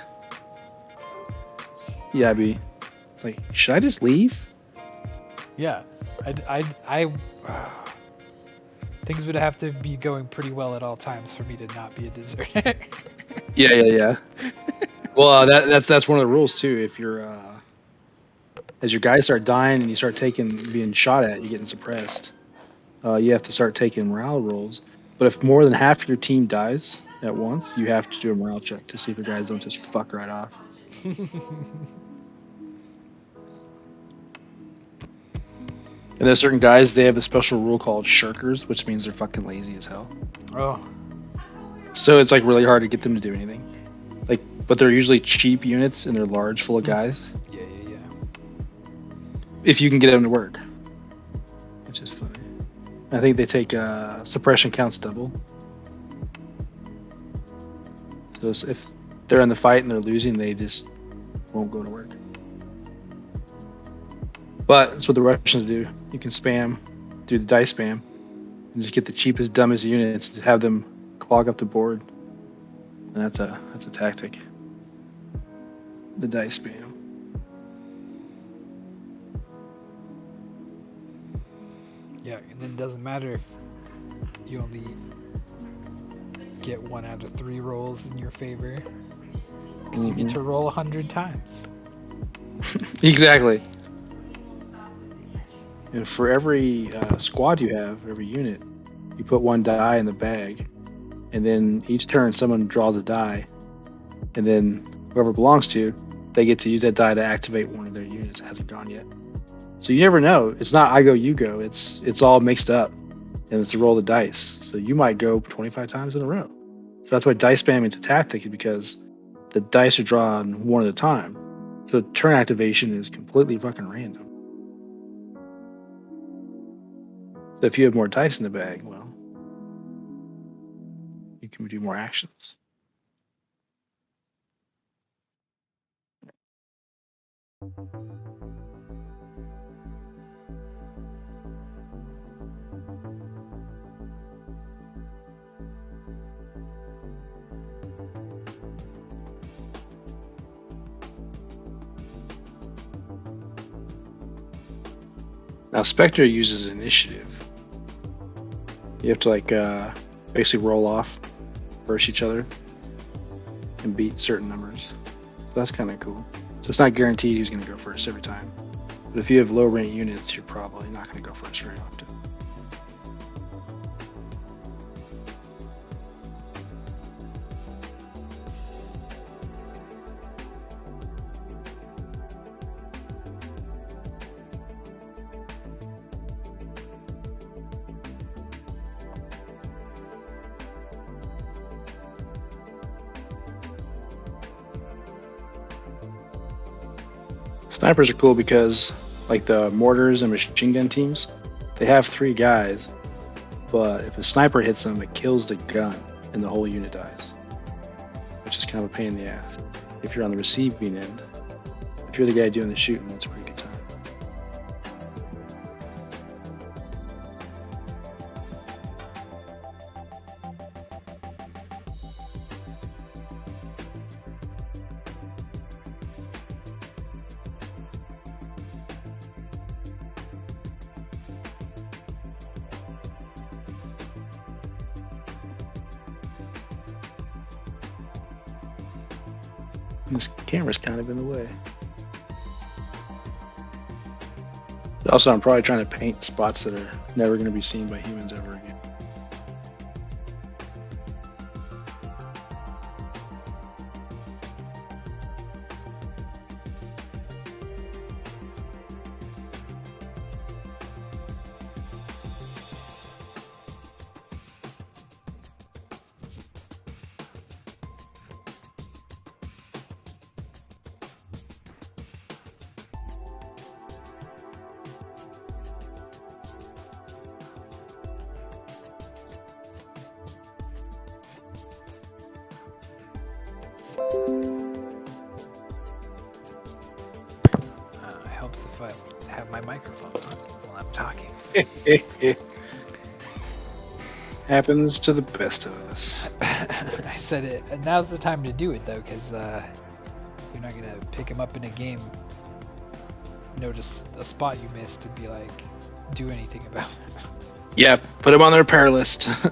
Yeah, I'd be like, should I just leave? Yeah, things would have to be going pretty well at all times for me to not be a deserter. Yeah. Well, that's one of the rules too. If you're as your guys start dying and you start being shot at, you're getting suppressed. You have to start taking morale rolls. But if more than half of your team dies at once, you have to do a morale check to see if your guys don't just fuck right off. And there's certain guys, they have a special rule called shirkers, which means they're fucking lazy as hell. Oh. So it's like really hard to get them to do anything. Like, but they're usually cheap units and they're large, full of guys. Yeah. If you can get them to work, which is funny. I think they take suppression counts double. So if they're in the fight and they're losing, they just won't go to work. But that's what the Russians do. You can do the dice spam, and just get the cheapest, dumbest units to have them clog up the board. And that's a tactic. The dice spam. Yeah, and it doesn't matter if you only get 1 out of 3 rolls in your favor, because you get to roll 100 times. Exactly. And for every squad you have, every unit, you put 1 die in the bag, and then each turn someone draws a die, and then whoever it belongs to, they get to use that die to activate one of their units that hasn't gone yet. So you never know. It's not I go, you go. It's all mixed up, and it's a roll of the dice. So you might go 25 times in a row. So that's why dice spamming is a tactic, because the dice are drawn one at a time. So turn activation is completely fucking random. So if you have more dice in the bag, well, you can do more actions. Now Spectre uses initiative. You have to like basically roll off versus each other and beat certain numbers. So that's kind of cool. So it's not guaranteed who's going to go first every time. But if you have low rank units, you're probably not going to go first very often. Snipers are cool because, like the mortars and machine gun teams, they have 3 guys, but if a sniper hits them, it kills the gun and the whole unit dies, which is kind of a pain in the ass. If you're on the receiving end, if you're the guy doing the shooting, that's a pretty good time. This camera's kind of in the way. Also, I'm probably trying to paint spots that are never going to be seen by humans ever again. It helps if I have my microphone on while I'm talking. Happens to the best of us. I said it. Now's the time to do it though, because you're not gonna pick him up in a game. Notice a spot you missed to be like, do anything about it. Yeah, put them on the repair list. As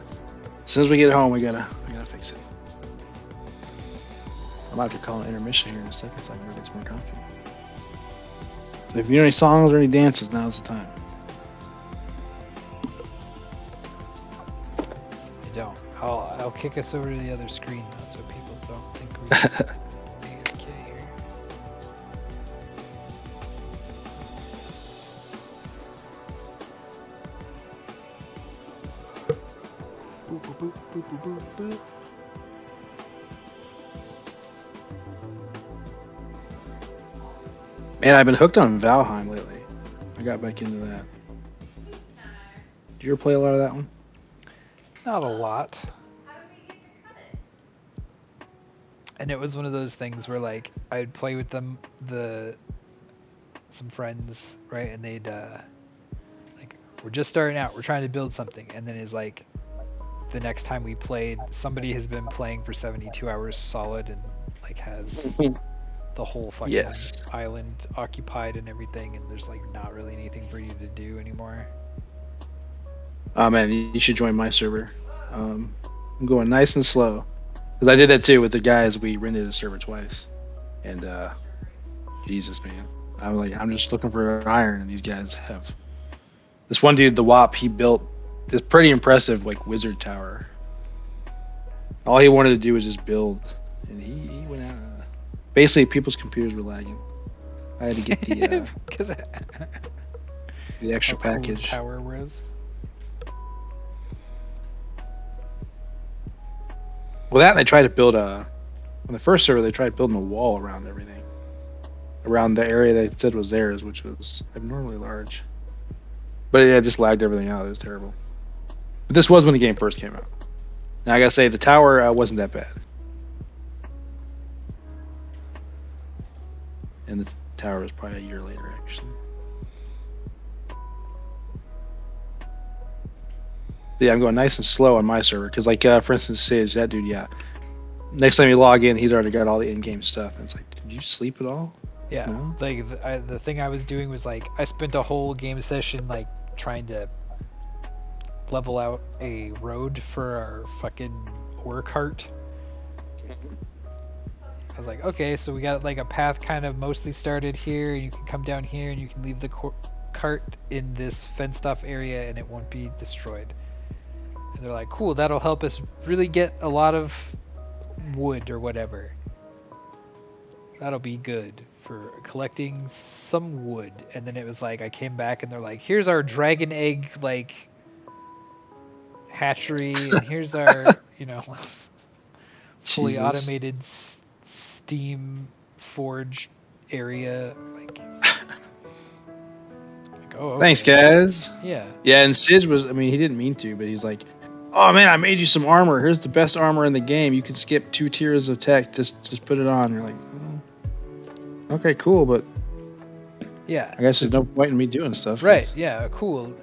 soon as we get home, we gotta fix it. I might have to call an intermission here in a second so I can go get some more coffee. So if you know any songs or any dances, now's the time. I don't. I'll kick us over to the other screen though, so people don't think we're okay here. Boop boop boop boop boop boop boop. Man, I've been hooked on Valheim lately. I got back into that. Did you ever play a lot of that one? Not a lot. And it was one of those things where like I'd play with them, some friends, right? And they'd like, we're just starting out, we're trying to build something, and then it's like the next time we played, somebody has been playing for 72 hours solid and like has the whole fucking island occupied and everything, and there's like not really anything for you to do anymore. Oh man, you should join my server. I'm going nice and slow, because I did that too with the guys. We rented a server twice, and Jesus man, I'm just looking for iron, and these guys have this one dude, the WAP. He built this pretty impressive like wizard tower. All he wanted to do was just build, and he went out. Basically, people's computers were lagging. I had to get Because the extra how cool this package. tower was. Well, that and they tried to build on the first server. They tried building a wall around everything, around the area they said was theirs, which was abnormally large. But yeah, it just lagged everything out. It was terrible. But this was when the game first came out. Now I gotta say the tower wasn't that bad, and the tower was probably a year later actually. But yeah, I'm going nice and slow on my server because, like, for instance, Sage, that dude, yeah. Next time you log in, he's already got all the in-game stuff, and it's like, did you sleep at all? Yeah, No? like the thing I was doing was like I spent a whole game session like trying to level out a road for our fucking ore cart. I was like, okay, so we got like a path kind of mostly started here, and you can come down here and you can leave the cart in this fenced off area and it won't be destroyed. And they're like, cool, that'll help us really get a lot of wood or whatever. That'll be good for collecting some wood. And then it was like I came back and they're like, here's our dragon egg like hatchery, and here's our fully Jesus. automated steam forge area. Like oh, okay. Thanks, guys. Yeah. Yeah, and Sid was, I mean, he didn't mean to, but he's like, oh man, I made you some armor. Here's the best armor in the game. You can skip 2 tiers of tech. Just put it on. You're like, oh, okay, cool, but Yeah. I guess there's no point in me doing stuff. Right. Yeah. Cool.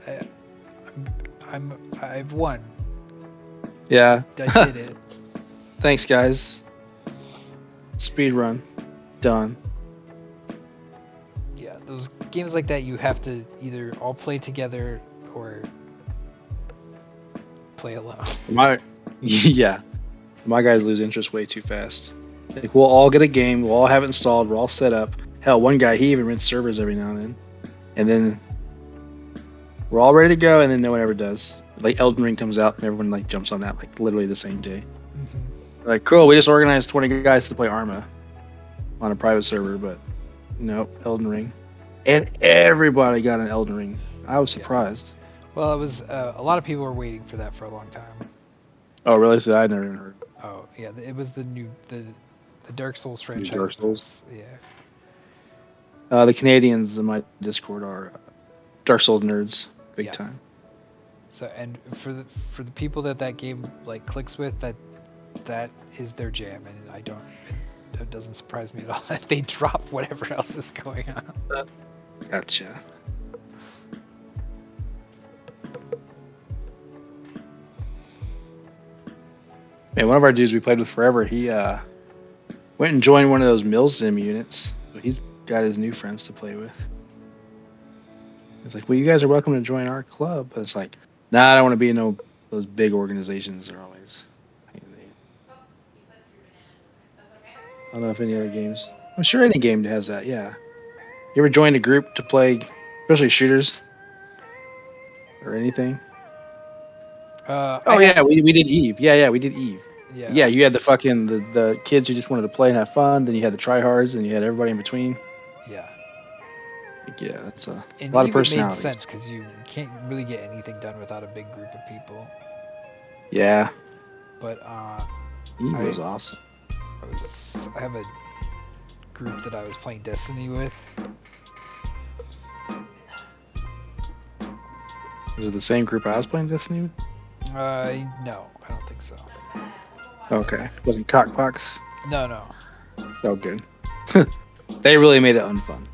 I've won. Yeah. I did it. Thanks, guys. Speed run. Done. Yeah, those games like that, you have to either all play together or play alone. Yeah. My guys lose interest way too fast. Like, we'll all get a game, we'll all have it installed, we're all set up. Hell, one guy, he even rents servers every now and then. And then we're all ready to go, and then no one ever does. Like, Elden Ring comes out, and everyone like jumps on that like literally the same day. Mm-hmm. Like, cool, we just organized 20 guys to play Arma on a private server, but nope, Elden Ring. And everybody got an Elden Ring. I was surprised. Well, it was a lot of people were waiting for that for a long time. Oh, really? So I never even heard. Oh, yeah, it was the Dark Souls franchise. Dark Souls? Yeah. The Canadians in my Discord are Dark Souls nerds, big time. So, and for the people that game like clicks with, that is their jam, and it doesn't surprise me at all that they drop whatever else is going on. Gotcha. Man, one of our dudes we played with forever, he went and joined one of those mill sim units. So he's got his new friends to play with. It's like, well, you guys are welcome to join our club, but it's like, nah, I don't want to be in those big organizations. They're always. I don't know if any other games. I'm sure any game has that. Yeah. You ever joined a group to play, especially shooters, or anything? We did Eve. Yeah, we did Eve. Yeah, you had the fucking the kids who just wanted to play and have fun. Then you had the tryhards, and you had everybody in between. Yeah. Yeah, that's a and lot of Eve personalities. It made sense because you can't really get anything done without a big group of people. Yeah. But Eve was awesome. I have a group that I was playing Destiny with. Was it the same group I was playing Destiny with? No, I don't think so. Okay. Wasn't Cockpox? No. Oh, good. They really made it unfun.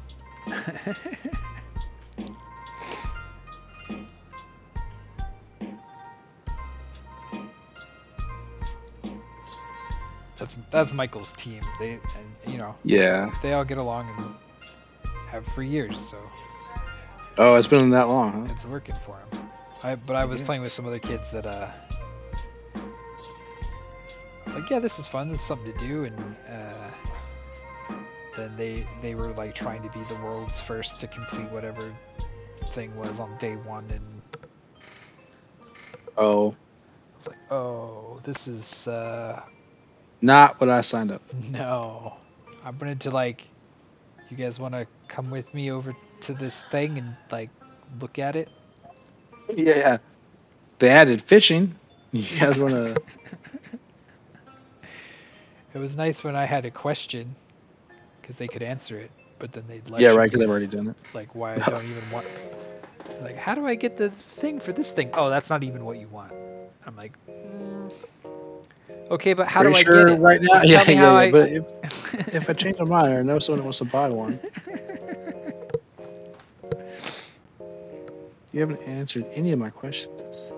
That's Michael's team. Yeah. They all get along and have for years, so. Oh, it's been that long, huh? It's working for him. I was playing with some other kids that I was like, yeah, this is fun. This is something to do, and then they were like trying to be the world's first to complete whatever thing was on day one, and I was like, oh, this is not what I signed up. No, I'm gonna to like. You guys want to come with me over to this thing and like look at it? Yeah. They added fishing. You guys want to? It was nice when I had a question because they could answer it, but then they'd Yeah, lecture right. me Because I've with already done it. like why I don't even want. Like, how do I get the thing for this thing? Oh, that's not even what you want. I'm like, okay, but how Are do you I get sure it? right now? Just Yeah, tell me yeah, how yeah. I. But if I change my mind or know someone wants to buy one, you haven't answered any of my questions.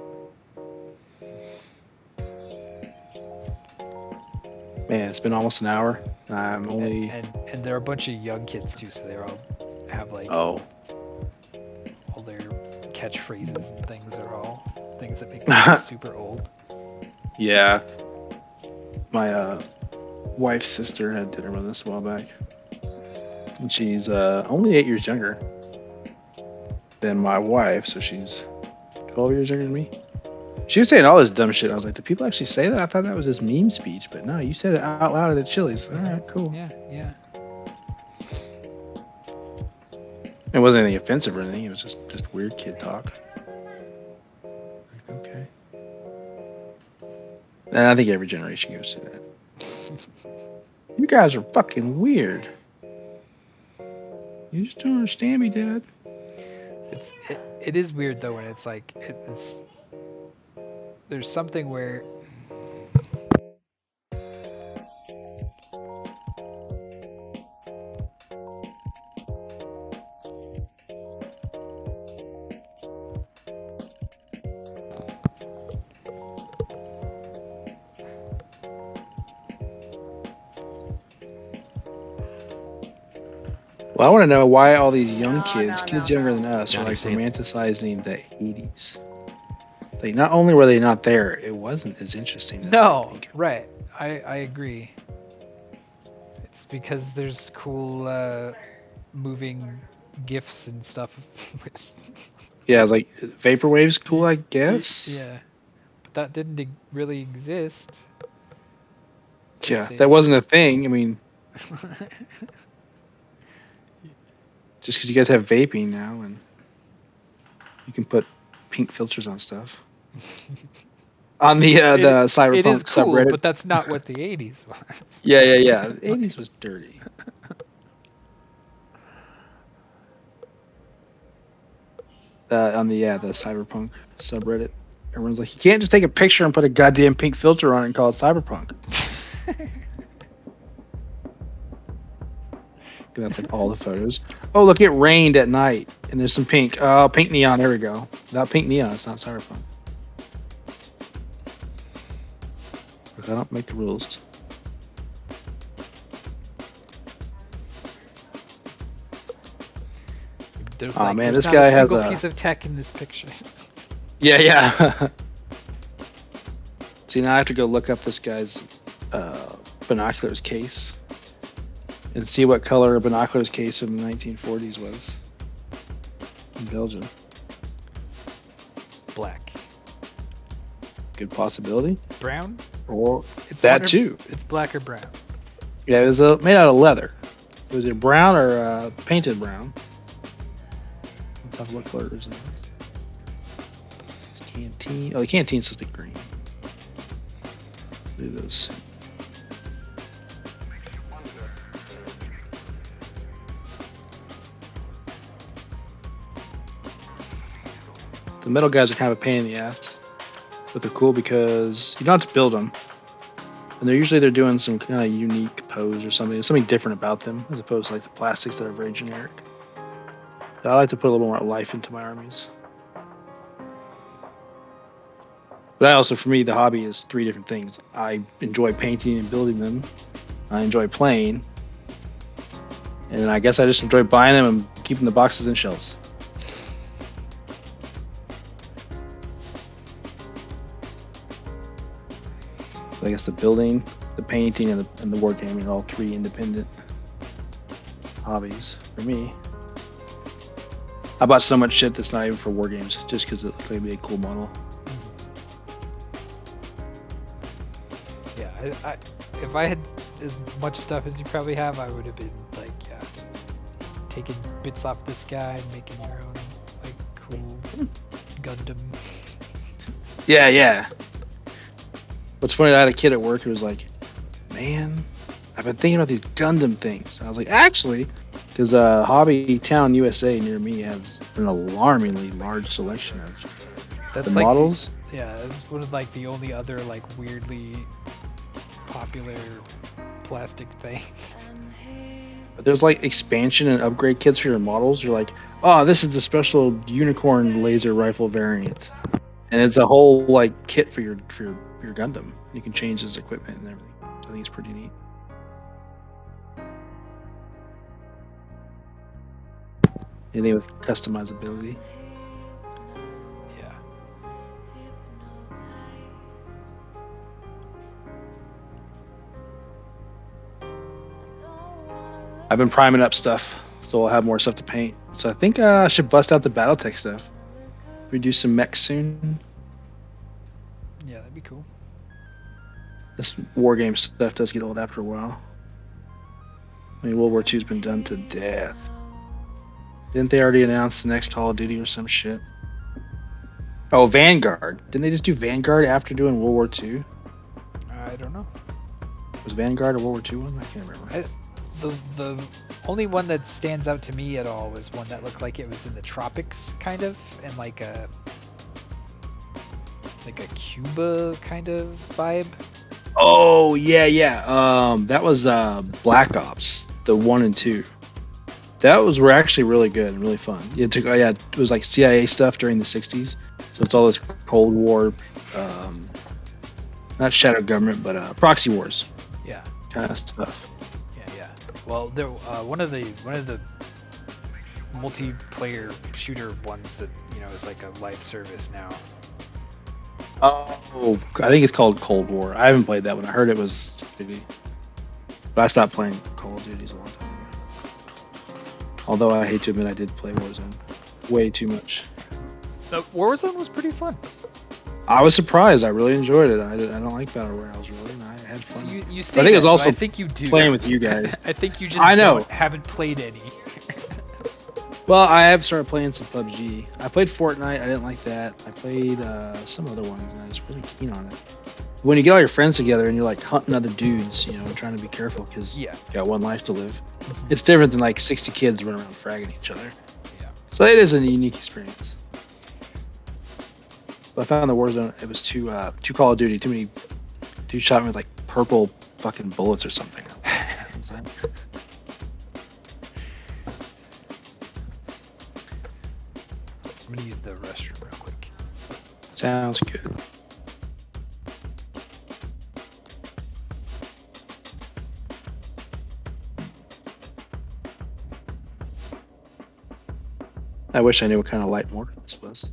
Man, it's been almost an hour. I'm only. And they're a bunch of young kids too, so they all have like Oh. all their catchphrases and things are all things that make me feel super old. Yeah. My wife's sister had dinner with us a while back. And she's only 8 years younger than my wife, so she's 12 years younger than me. She was saying all this dumb shit. I was like, do people actually say that? I thought that was just meme speech, but no, you said it out loud at the Chili's. All right, cool. Yeah, yeah. It wasn't anything offensive or anything. It was just weird kid talk. Like, okay. And I think every generation goes through that. You guys are fucking weird. You just don't understand me, Dad. It is weird though when it's like it's there's something where Well, I want to know why all these young kids, No, kids no, younger no. than us, are Johnny, like say it. romanticizing the 80s. Like, not only were they not there, it wasn't as interesting as they no, make it. right. I agree. It's because there's cool moving gifs and stuff with Yeah, I was like, Vaporwave's cool, I guess. yeah. But that didn't really exist. Yeah, They that wasn't a thing. I mean, just because you guys have vaping now and you can put pink filters on stuff. On the it is cyberpunk cool, subreddit. but that's not what the 80s was. Yeah. The 80s was dirty. On the cyberpunk subreddit, everyone's like, you can't just take a picture and put a goddamn pink filter on it and call it cyberpunk. And that's like all the photos. Oh, look, it rained at night and there's some pink. Oh, pink neon. There we go. Without pink neon, it's not cyberpunk. But I don't make the rules. There's Oh, like man, there's this not guy a has single a- piece of tech in this picture. Yeah. See, now I have to go look up this guy's binoculars case and see what color a binoculars case from the 1940s was in Belgium. Black. Good possibility. Brown? Or It's that one or- too. It's black or brown. Yeah, it was made out of leather. It was either brown or painted brown. Let's talk what color is it? Canteen. Oh, the canteen's supposed to be green. Do those. The metal guys are kind of a pain in the ass, but they're cool because you don't have to build them, and they're doing some kind of unique pose or something different about them as opposed to like the plastics that are very generic. So I like to put a little more life into my armies. But I also, for me, the hobby is three different things. I enjoy painting and building them. I enjoy playing. And then I guess I just enjoy buying them and keeping the boxes in shelves. So I guess the building, the painting, and the wargaming are all three independent hobbies for me. I bought so much shit that's not even for wargames just because it looked like it'd be a cool model. Yeah, I if I had as much stuff as you probably have, I would have been like, yeah, taking bits off this guy and making your own like cool Gundam. Yeah, yeah. What's funny, I had a kid at work who was like, man, I've been thinking about these Gundam things. I was like, actually, because Hobby Town USA near me has an alarmingly large selection of That's the like models. yeah, it's one of like the only other like weirdly popular plastic things. But there's like expansion and upgrade kits for your models. You're like, oh, this is the special unicorn laser rifle variant, and it's a whole like kit for your Gundam. You can change his equipment and everything. So I think it's pretty neat. Anything with customizability. Yeah. I've been priming up stuff, so I'll have more stuff to paint. So I think I should bust out the BattleTech stuff. We do some mechs soon. Yeah, that'd be cool. This war game stuff does get old after a while. I mean, World War II's been done to death. Didn't they already announce the next Call of Duty or some shit? Oh, Vanguard. Didn't they just do Vanguard after doing World War II? I don't know. Was Vanguard a World War II one? I can't remember. The only one that stands out to me at all was one that looked like it was in the tropics, kind of, and like a Cuba kind of vibe. Oh yeah, yeah. That was Black Ops, the 1 and 2. Were actually really good and really fun. It was like CIA stuff during the '60s, so it's all this Cold War, not shadow government, but proxy wars. Yeah. Kind of stuff. Yeah. Well, there one of the multiplayer shooter ones that is like a live service now. Oh, I think it's called Cold War. I haven't played that one. I heard it was shitty, but I stopped playing Call of Duty a long time ago. Although I hate to admit, I did play Warzone way too much. The Warzone was pretty fun. I was surprised. I really enjoyed it. I don't like battle royales really, and I had fun. So you say I think that, it was also I think you do playing with you guys. I think you just I know. haven't played any. Well, I have started playing some PUBG. I played Fortnite. I didn't like that. I played some other ones, and I was really keen on it. When you get all your friends together and you're like hunting other dudes, trying to be careful because you got one life to live. It's different than like 60 kids running around fragging each other. Yeah. So it is a unique experience. But I found the Warzone, it was too Call of Duty. Too many dudes shot me with like purple fucking bullets or something. I'm gonna use the restroom real quick. Sounds good. I wish I knew what kind of light mortar this was.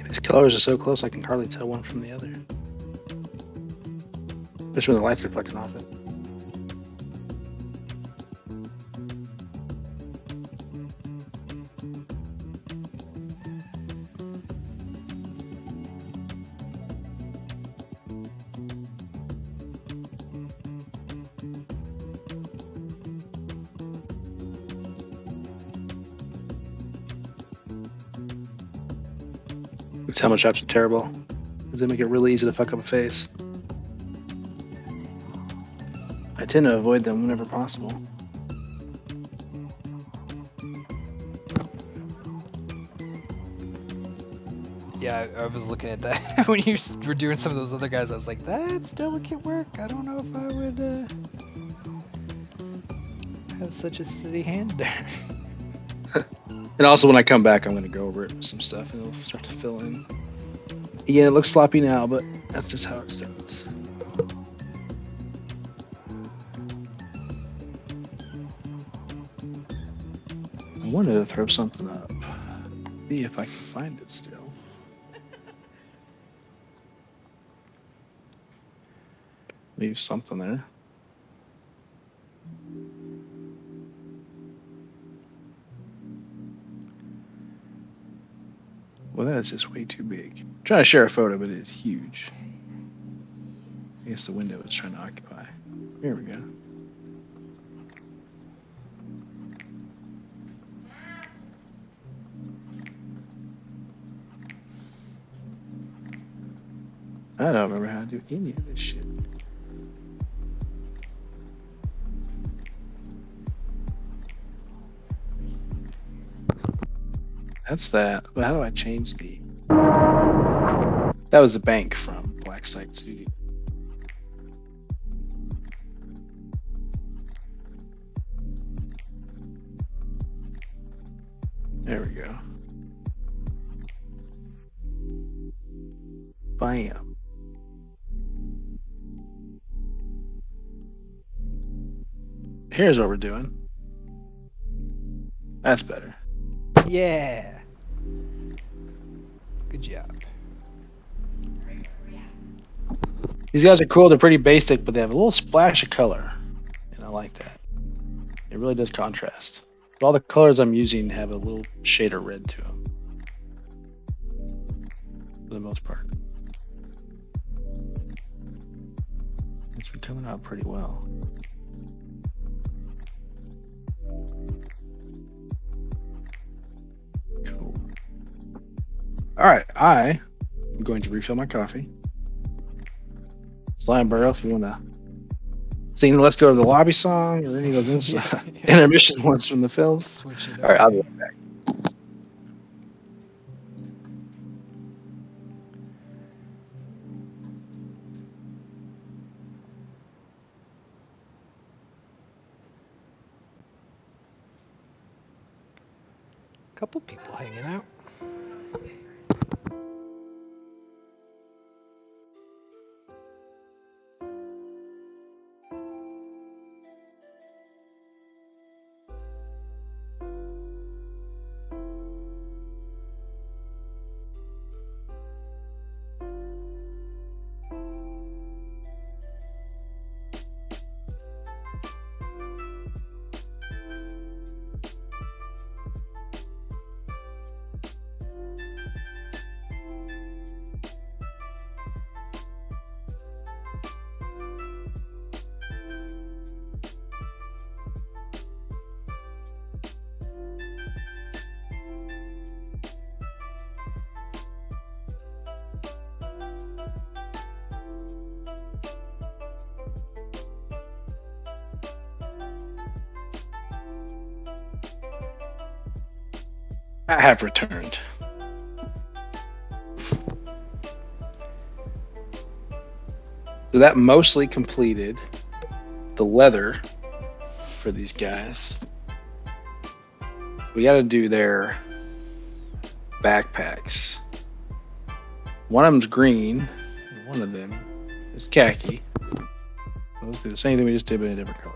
These colors are so close I can hardly tell one from the other. Especially when the light's reflecting off it. It's how much shots are terrible. Because they make it really easy to fuck up a face. I tend to avoid them whenever possible. Yeah, I was looking at that when you were doing some of those other guys. I was like, that's delicate work. I don't know if I would have such a steady hand there. And also, when I come back, I'm going to go over it with some stuff, and it'll start to fill in. Again, it looks sloppy now, but that's just how it starts. I wanted to throw something up. See if I can find it still. Leave something there. Well, that is just way too big. I'm trying to share a photo, but it is huge. I guess the window is trying to occupy. Here we go. I don't remember how to do any of this shit. That's that. But how do I change the... That was the bank from Black Site Studio. There we go. Bam. Here's what we're doing. That's better. Yeah. Good job. These guys are cool. They're pretty basic, but they have a little splash of color. And I like that. It really does contrast. But all the colors I'm using have a little shade of red to them. For the most part. It's been coming out pretty well. Cool. Alright, I am going to refill my coffee. Slime Burrow, if you want to sing Let's Go to the Lobby song or any of those intermission ones from the films. Switch it up. Alright, I'll be right back. Couple people hanging out. I have returned. So that mostly completed the leather for these guys. We got to do their backpacks. One of them's green, and one of them is khaki. Let's do the same thing we just did, but in a different color.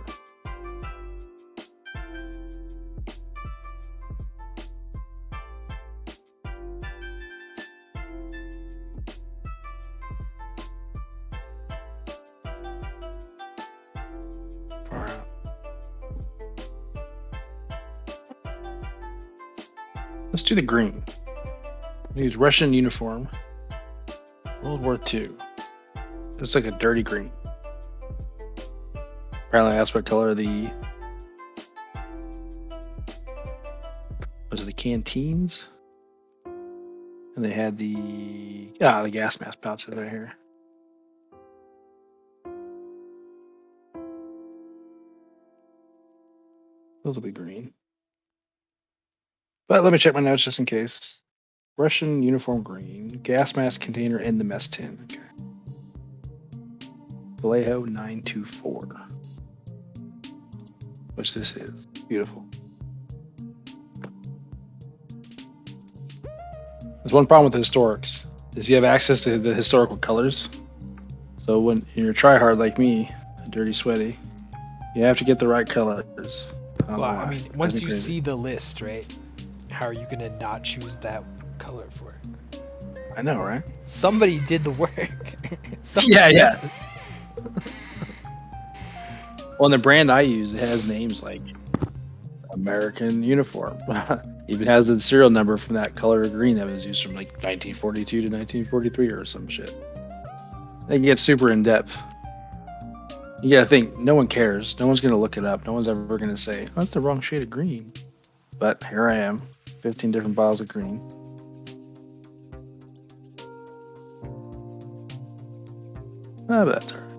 Let's do the green. Use Russian uniform. World War II. It's like a dirty green. Apparently that's what color the... Was it the canteens? And they had the gas mask pouches right here. Those will be green. But let me check my notes just in case. Russian uniform green, gas mask container in the mess tin. Okay. Vallejo 924. Which this is. Beautiful. There's one problem with the historics is you have access to the historical colors. So when you're a tryhard like me, a dirty sweaty, you have to get the right colors. Well, I mean, once you see the list, right? How are you gonna not choose that color for it? I know, right? Somebody did the work. Yeah. Well, and the brand I use, it has names like American Uniform. Even has the serial number from that color of green that was used from like 1942 to 1943 or some shit. They can get super in depth. You gotta think, no one cares. No one's gonna look it up. No one's ever gonna say, oh, that's the wrong shade of green. But here I am, 15 different bottles of green. But that's all right.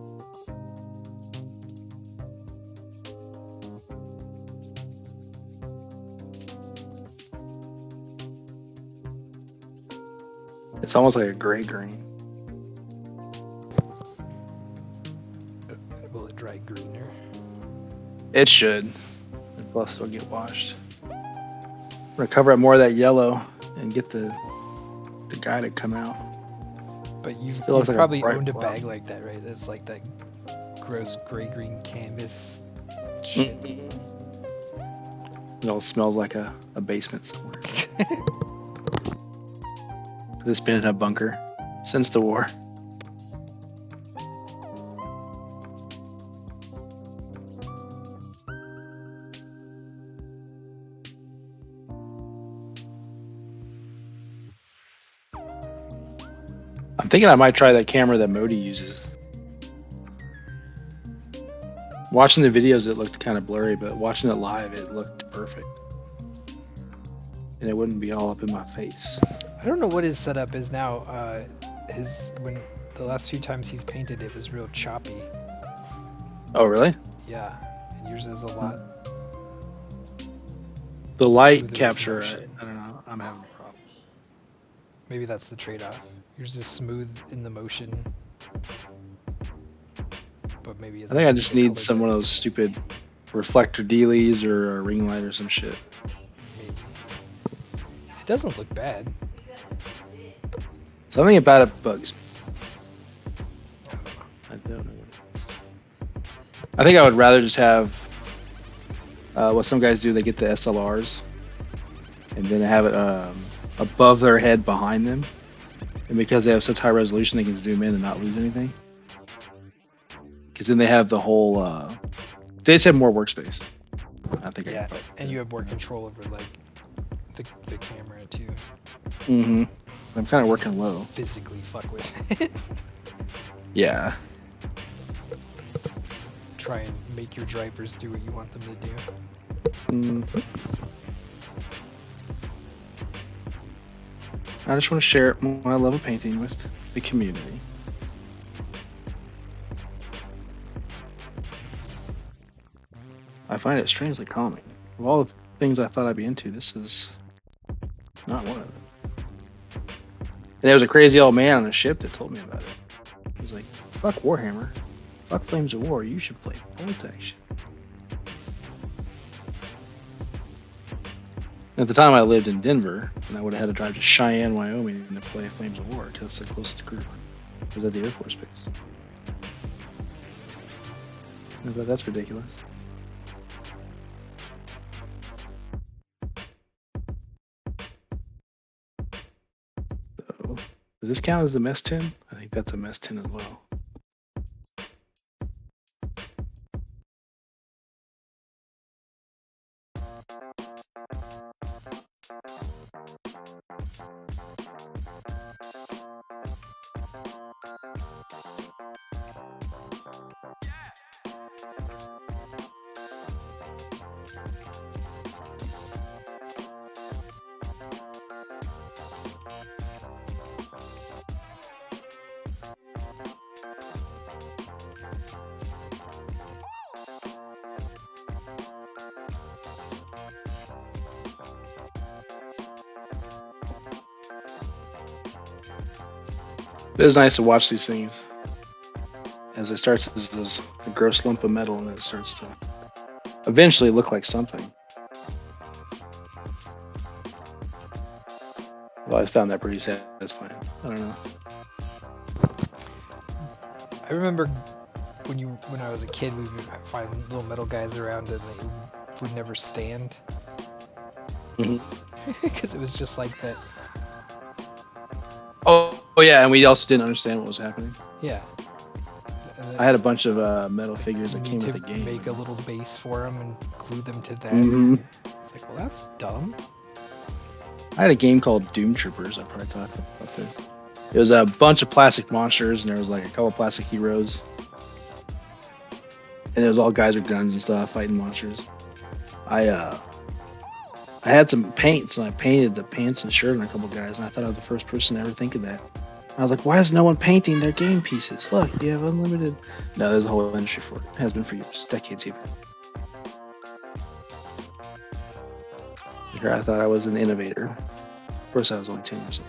It's almost like a gray green. Will it dry greener? It should. And plus, it'll get washed. I'm gonna cover up more of that yellow and get the guy to come out. But you like probably owned a bag like that, right? That's like that gross gray-green canvas shit. It all smells like a basement somewhere. This been in a bunker since the war. I'm thinking I might try that camera that Modi uses. Watching the videos, it looked kind of blurry, but watching it live, it looked perfect. And it wouldn't be all up in my face. I don't know what his setup is now. When the last few times he's painted, it was real choppy. Oh, really? Yeah, and yours is a lot. The light capture, I don't know. I'm having a problem. Maybe that's the trade-off. Yours is smooth in the motion, but maybe it's. I think I just need some one of those stupid reflector dealies or a ring light or some shit. Maybe. It doesn't look bad. Something about it bugs me. I don't know what it is. I think I would rather just have what some guys do. They get the SLRs and then have it above their head behind them. And because they have such high resolution, they can zoom in and not lose anything. Because then they have the whole. They just have more workspace. I think. Yeah, and you have more control over like the camera too. Mm-hmm. I'm kind of working low. Physically fuck with it. Yeah. Try and make your drivers do what you want them to do. Mm-hmm. I just want to share my love of painting with the community. I find it strangely calming. Of all the things I thought I'd be into, this is not one of them. And there was a crazy old man on a ship that told me about it. He was like, fuck Warhammer. Fuck Flames of War. You should play Vortex. At the time I lived in Denver, and I would have had to drive to Cheyenne, Wyoming to play Flames of War, because it's the closest group. It was at the Air Force Base. But that's ridiculous. So, does this count as the mess tin? I think that's a mess tin as well. It is nice to watch these things as it starts as this gross lump of metal, and then it starts to eventually look like something. Well, I found that pretty satisfying. I don't know. I remember when I was a kid, we would find little metal guys around and they would never stand because it was just like that. Oh yeah, and we also didn't understand what was happening. Yeah. I had a bunch of metal figures that You came need with to the game. make a little base for them and glue them to that. Mhm. It's like, well, that's dumb. I had a game called Doom Troopers. I probably talked about this. It was a bunch of plastic monsters, and there was like a couple plastic heroes, and it was all guys with guns and stuff fighting monsters. I had some paints, and I painted the pants and shirt on a couple guys, and I thought I was the first person to ever think of that. I was like, why is no one painting their game pieces? Look, you have unlimited. No, there's a whole industry for it. It has been for years, decades even. Here I thought I was an innovator. Of course, I was only 10 years old.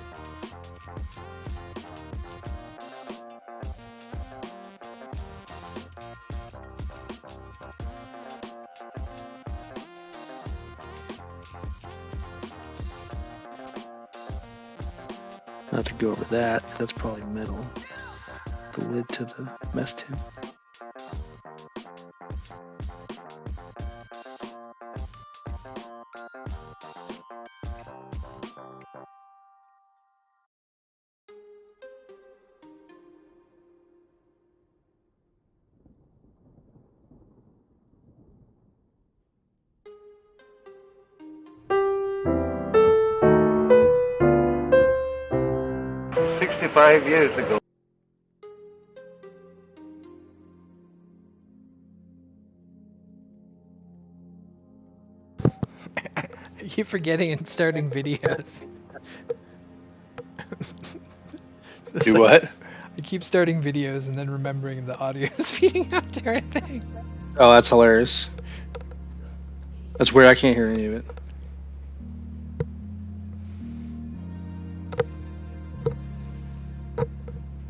Not to go over that. That's probably metal. The lid to the mess tin. Years ago. I keep forgetting and starting videos. Do what? I keep starting videos and then remembering the audio is feeding out to our thing. Oh, that's hilarious. That's weird. I can't hear any of it.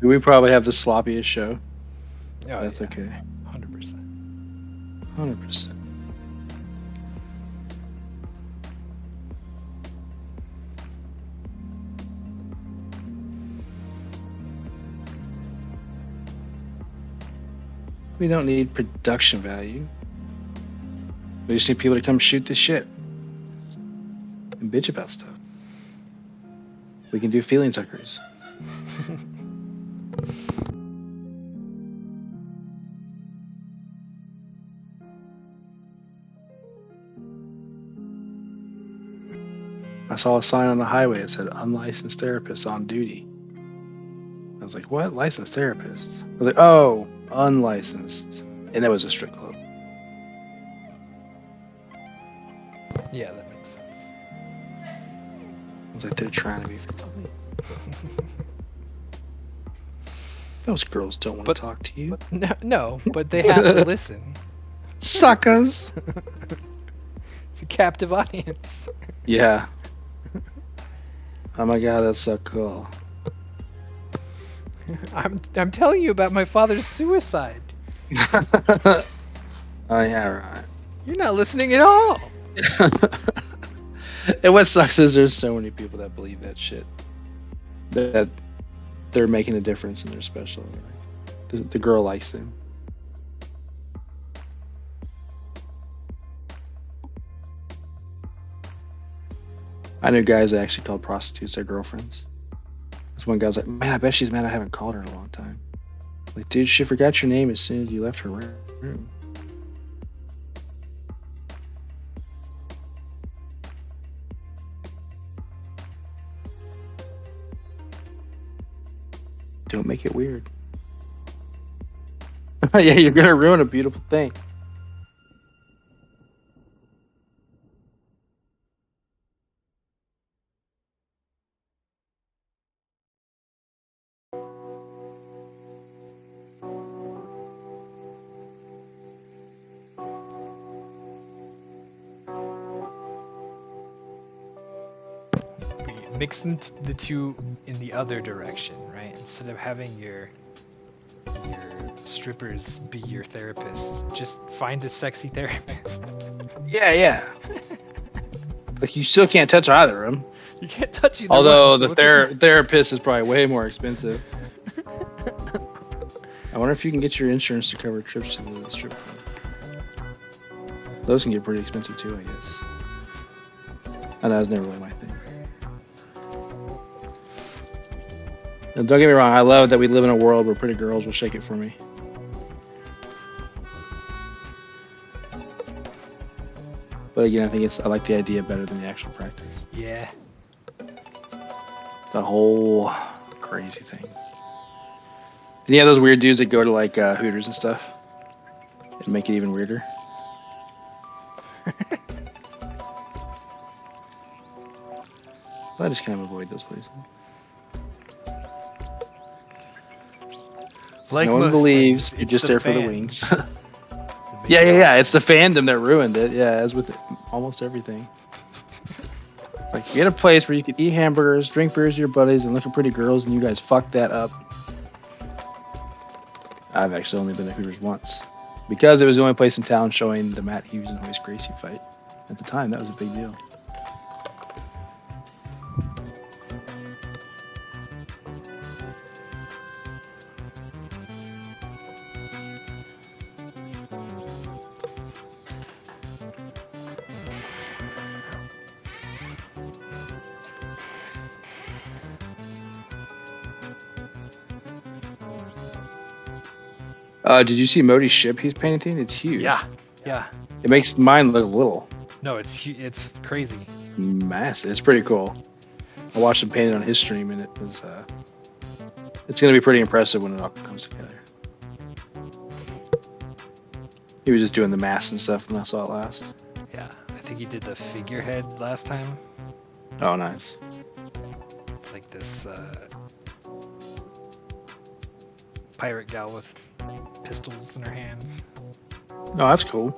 We probably have the sloppiest show. Oh, That's yeah. okay. 100%. 100%. We don't need production value. We just need people to come shoot this shit and bitch about stuff. We can do feeling suckers. I saw a sign on the highway that said unlicensed therapist on duty. I was like, what? Licensed therapist? I was like, oh, unlicensed. And it was a strip club. Yeah, that makes sense. I was like, they're trying to be funny. Those girls don't want to talk to you. No, but they have to listen. Suckers! It's a captive audience. Yeah. Oh my god, that's so cool. I'm telling you about my father's suicide. Oh yeah, right. You're not listening at all. And what sucks is there's so many people that believe that shit. That they're making a difference and they're special. The girl likes them. I knew guys that actually called prostitutes their girlfriends. This one guy was like, man, I bet she's mad I haven't called her in a long time. Like, dude, she forgot your name as soon as you left her room. Don't make it weird. Yeah, you're gonna ruin a beautiful thing. mix the two in the other direction, right? Instead of having your strippers be your therapists, just find a sexy therapist. Yeah. Like you still can't touch either of them. You can't touch either Although one, so the therapist is probably way more expensive. I wonder if you can get your insurance to cover trips to the strip club. Those can get pretty expensive too, I guess. I know, that was never really my thing. Now, don't get me wrong, I love that we live in a world where pretty girls will shake it for me. But again, I think I like the idea better than the actual practice. Yeah. The whole crazy thing. Then you have those weird dudes that go to like Hooters and stuff and make it even weirder. I just kind of avoid those places. Like no one believes you're just there for the wings. Yeah. It's the fandom that ruined it. Yeah, as with almost everything. Like, get a place where you can eat hamburgers, drink beers with your buddies, and look at pretty girls, and you guys fuck that up. I've actually only been to Hooters once. Because it was the only place in town showing the Matt Hughes and Hoist Gracie fight. At the time, that was a big deal. Did you see Modi's ship he's painting? It's huge. Yeah. It makes mine look little. No, it's crazy. Massive. It's pretty cool. I watched him paint it on his stream, and it was. It's going to be pretty impressive when it all comes together. He was just doing the mass and stuff when I saw it last. Yeah, I think he did the figurehead last time. Oh, nice. It's like this pirate gal with pistols in her hands. No, that's cool.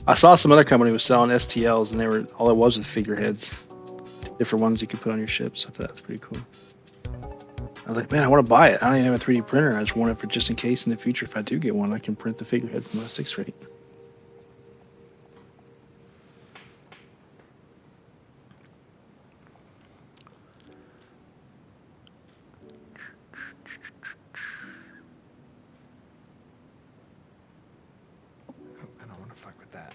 I saw some other company was selling STLs, and they were all it was figureheads, different ones you could put on your ships. I thought that was pretty cool. I was like, man, I want to buy it. I don't even have a 3D printer. I just want it for just in case in the future, if I do get one, I can print the figurehead from a 6 rate. I don't want to fuck with that.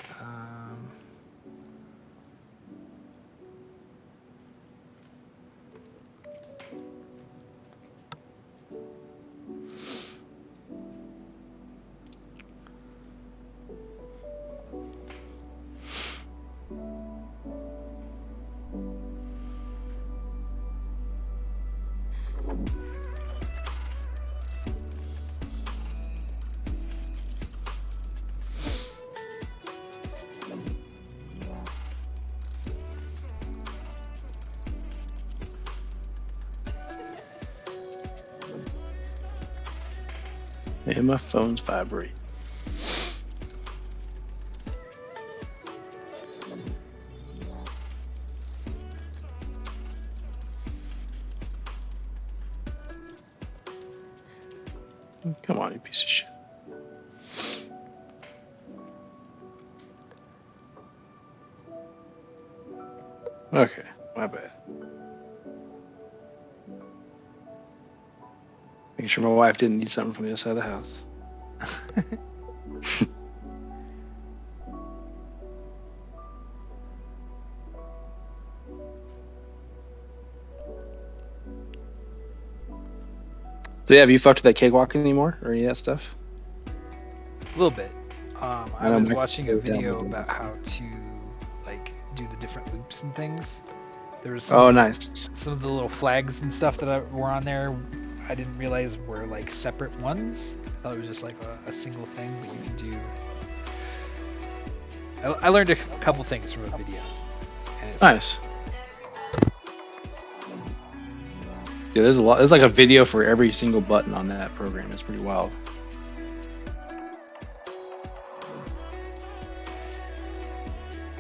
And my phone's vibrate. Come on, you piece of shit. Okay, my bad. Making sure my wife didn't need something from the other side of the house. So yeah, have you fucked with that cakewalk anymore or any of that stuff? A little bit. I was watching a video about how to like do the different loops and things. There was some, nice. Some of the little flags and stuff that were on there. I didn't realize were like separate ones. I thought it was just like a single thing, but you can do. I learned a couple things from a video. And it's Nice. Yeah, there's a lot. There's like a video for every single button on that program. It's pretty wild.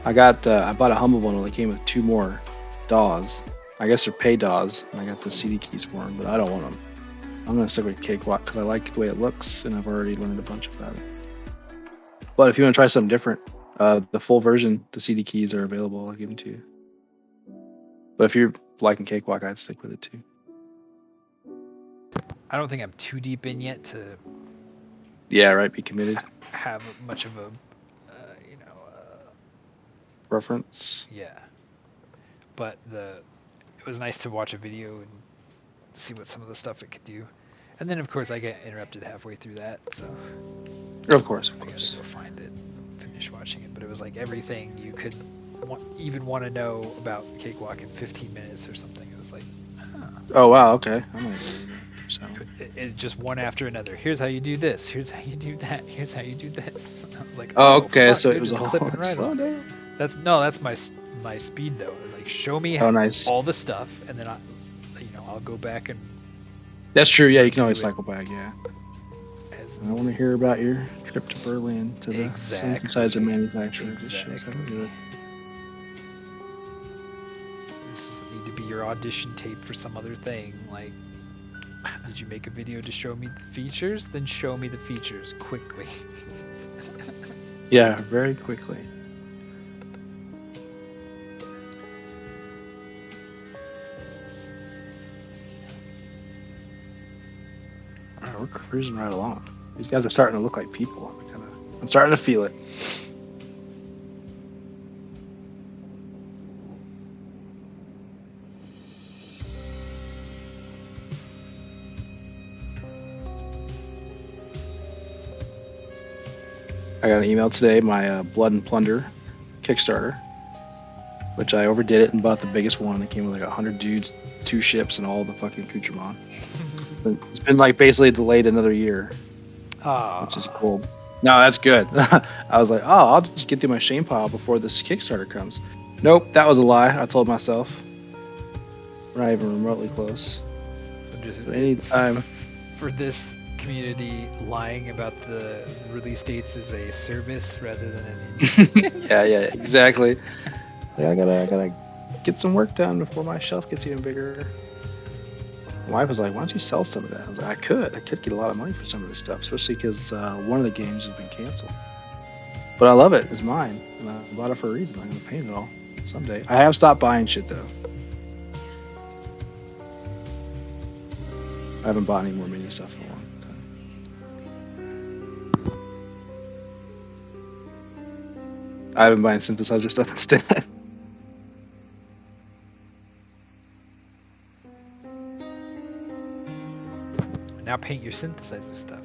I bought a Humble Bundle that came with 2 more DAWs, I guess they're pay DAWs, and I got the CD keys for them, but I don't want them. I'm gonna stick with Cakewalk because I like the way it looks, and I've already learned a bunch about it. But if you want to try something different, the full version, the CD keys are available. I'll give them to you. But if you're liking Cakewalk, I'd stick with it too. I don't think I'm too deep in yet to Yeah, right. Be committed. have much of a, Reference. yeah. But it was nice to watch a video and see what some of the stuff it could do. And then of course I get interrupted halfway through that, so Of course. I gotta go find it, finish watching it. But it was like everything you could even want to know about Cakewalk in 15 minutes or something. It was like, oh wow, okay. I might so. It just one after another. Here's how you do this. Here's how you do that. Here's how you do this. I was like, oh okay, fuck, so it was all clipping right slow on. down. That's my speed though. Like show me Nice. all the stuff, and then I'll go back and. That's true. Yeah, you can always cycle back. Yeah. As I want to hear about your trip to Berlin to the synthesizer manufacturer. Exactly. This doesn't need to be your audition tape for some other thing. Like, did you make a video to show me the features? Then show me the features quickly. Yeah, very quickly. Alright, we're cruising right along. These guys are starting to look like people. I'm starting to feel it. I got an email today, my Blood and Plunder Kickstarter, which I overdid it and bought the biggest one. It came with like 100 dudes, 2 ships, and all the fucking accoutrement. It's been like basically delayed another year, which is cool. No, that's good. I was like, oh, I'll just get through my shame pile before this Kickstarter comes. Nope, that was a lie. I told myself. We're not even remotely close. So just anytime for this community, lying about the release dates is a service rather than an yeah, exactly. Yeah, I gotta get some work done before my shelf gets even bigger. My wife was like, why don't you sell some of that? I was like, I could get a lot of money for some of this stuff, especially because one of the games has been canceled. But I love it. It's mine. And I bought it for a reason. I'm going to paint it all someday. I have stopped buying shit, though. I haven't bought any more mini stuff in a long time. I've been buying synthesizer stuff instead. Now paint your synthesizer stuff.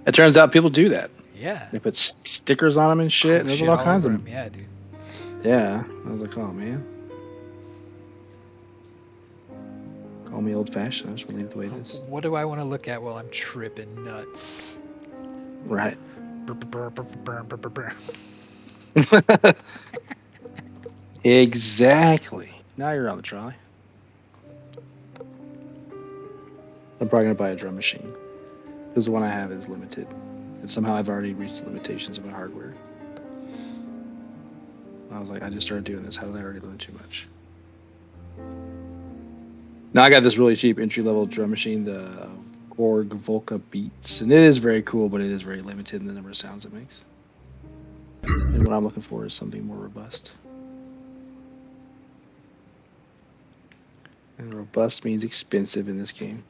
It turns out people do that. Yeah. They put stickers on them and shit. And there's all kinds of them. Yeah, dude. Yeah. I was like, oh, man. Call me old-fashioned. I just want to leave it the way it is. What do I want to look at while I'm tripping nuts? Right. Exactly. Now you're on the trolley. I'm probably going to buy a drum machine. Because the one I have is limited. And somehow I've already reached the limitations of my hardware. I was like, I just started doing this. How did I already learn too much? Now I got this really cheap entry-level drum machine, the Korg Volca Beats. And it is very cool, but it is very limited in the number of sounds it makes. And what I'm looking for is something more robust. And robust means expensive in this game.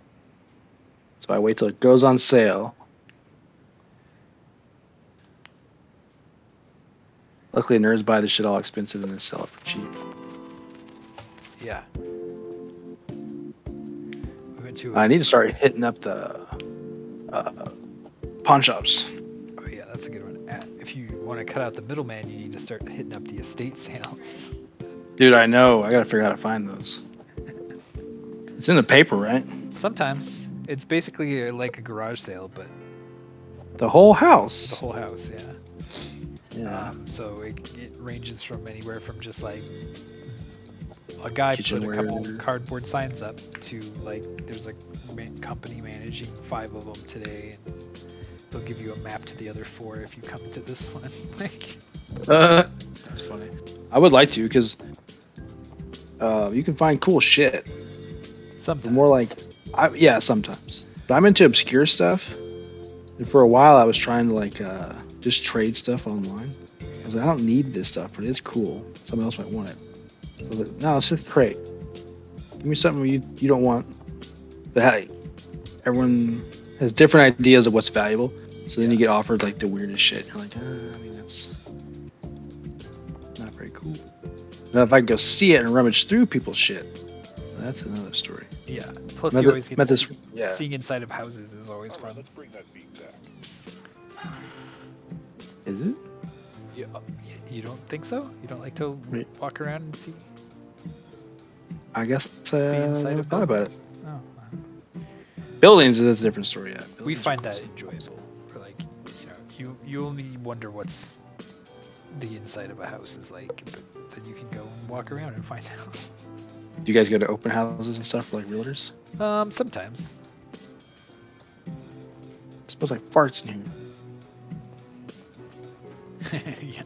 So I wait till it goes on sale. Luckily, nerds buy this shit all expensive and then sell it for cheap. Yeah. We went to. I need to start hitting up the pawn shops. Oh yeah, that's a good one. If you want to cut out the middleman, you need to start hitting up the estate sales. Dude, I know. I gotta figure out how to find those. It's in the paper, right? Sometimes. It's basically like a garage sale, but the whole house. The whole house, yeah. Yeah. So it ranges from anywhere from just like a guy put a couple cardboard signs up to like there's a company managing 5 of them today, and they'll give you a map to the other 4 if you come to this one. Like, that's funny. I would like to because You can find cool shit. Sometimes. More like, yeah, sometimes. But I'm into obscure stuff. And for a while, I was trying to like just trade stuff online. I was like, I don't need this stuff, but it's cool. Someone else might want it. So I was like, no, let's just trade. Give me something you don't want. But hey, everyone has different ideas of what's valuable. So then you get offered like the weirdest shit. You're like, I mean, that's not very cool. Now, if I can go see it and rummage through people's shit, that's another story. Yeah. Plus, Met you always get to this, see, yeah. seeing inside of houses is always fun. Is it? You don't think so? You don't like to walk around and see I guess the inside of thought about it. Oh. Buildings is a different story. Yeah, We find that enjoyable. Or like, you only wonder what's the inside of a house is like, but then you can go and walk around and find out. Do you guys go to open houses and stuff for like realtors? Sometimes. It smells like farts in here. Yeah.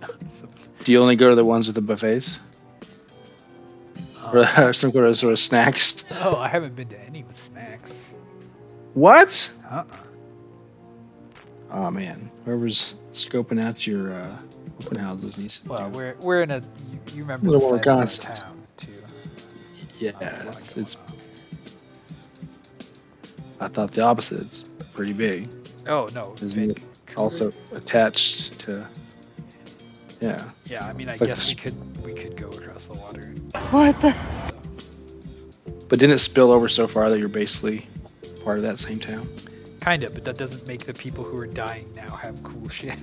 Do you only go to the ones with the buffets? Or some sort of snacks? Oh, I haven't been to any with snacks. What? Uh-uh. Oh man, whoever's scoping out your open houses needs to Well, do we're in a. You remember a the little more size of our constant. town too. Yeah, Lot it's going on. I thought the opposite. It's pretty big. Oh no. Isn't it Vancouver- also attached to? Yeah. Yeah, I mean, I Like guess this- we could go across the water. And What the? stuff. But didn't it spill over so far that you're basically part of that same town? Kind of, but that doesn't make the people who are dying now have cool shit.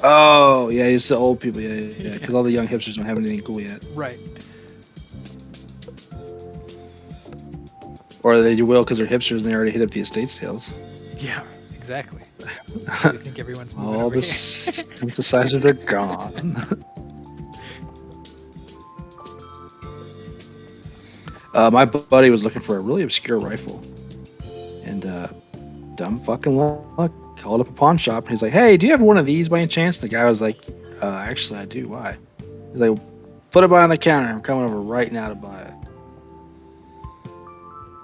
Oh yeah, it's the old people. Yeah. Because all the young hipsters don't have anything cool yet. Right. Or they will because they're hipsters and they already hit up the estate sales. Yeah, exactly. I think everyone's moving All over the here. synthesizers are gone. My buddy was looking for a really obscure rifle, and dumb fucking luck called up a pawn shop and he's like, "Hey, do you have one of these by any chance?" The guy was like, "Actually, I do. Why?" He's like, "Put it behind the counter. I'm coming over right now to buy it."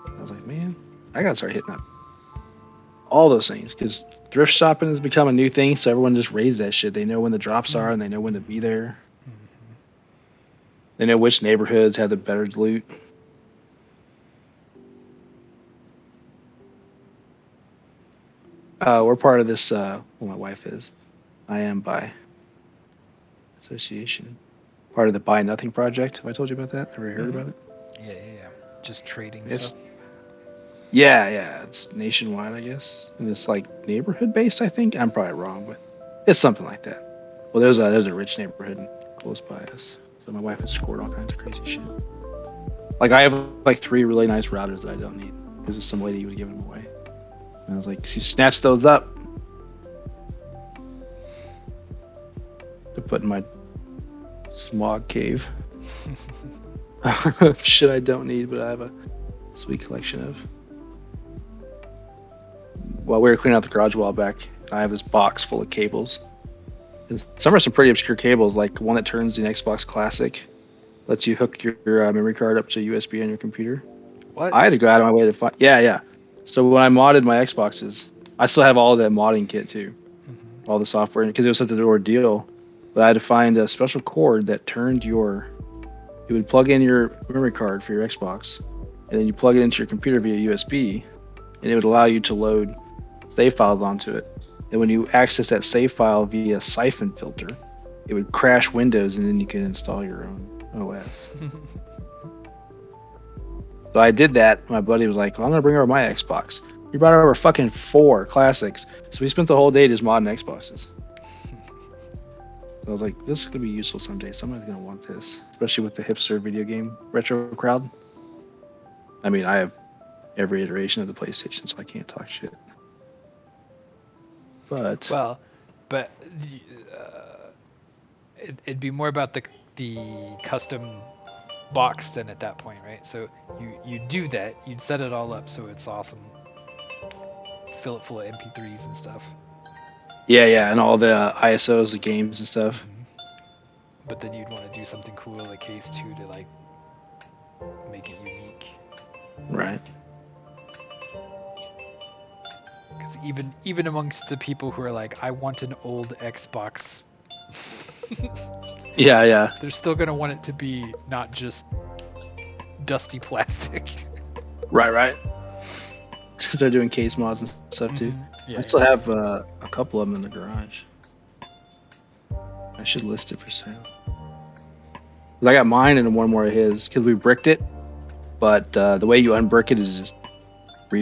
I was like, "Man, I gotta start hitting up all those things because thrift shopping has become a new thing. So everyone just raised that shit. They know when the drops are and they know when to be there. They know which neighborhoods have the better loot." We're part of this. Well, my wife is. I am by association. Part of the Buy Nothing Project. Have I told you about that? Ever heard about it? Yeah. Just trading It's stuff. yeah. It's nationwide, I guess, and it's like neighborhood based. I think I'm probably wrong, but it's something like that. Well, there's a rich neighborhood close by us, so my wife has scored all kinds of crazy shit. Like I have like 3 really nice routers that I don't need because some lady would give them away. And I was like, "She snatched those up to put in my smog cave." Shit I don't need, but I have a sweet collection of. While we were cleaning out the garage a while back, I have this box full of cables. And some are some pretty obscure cables, like one that turns the Xbox Classic, lets you hook your memory card up to USB on your computer. What? I had to go out of my way to find. Yeah. So when I modded my Xboxes, I still have all of that modding kit too, all the software, because it was such an ordeal. But I had to find a special cord that turned your. It would plug in your memory card for your Xbox, and then you plug it into your computer via USB, and it would allow you to load save files onto it. And when you access that save file via Siphon filter, it would crash Windows, and then you can install your own OS. So I did that. My buddy was like, "Well, I'm gonna bring over my Xbox." We brought over fucking 4 classics. So we spent the whole day just modding Xboxes. I was like, this is gonna be useful someday. Somebody's gonna want this, especially with the hipster video game retro crowd. I mean, I have every iteration of the PlayStation, so I can't talk shit. But Well, but it'd be more about the custom box then at that point, right? So you do that, you'd set it all up so it's awesome. Fill it full of MP3s and stuff. yeah, and all the ISOs, the games and stuff. But then you'd want to do something cool in the case too to like make it unique. Right. Because even amongst the people who are like, I want an old Xbox, Yeah, yeah. they're still gonna want it to be not just dusty plastic. Right. Because they're doing case mods and stuff too. Yeah, I still have a couple of them in the garage. I should list it for sale. 'Cause I got mine and one more of his because we bricked it, but the way you unbrick it is just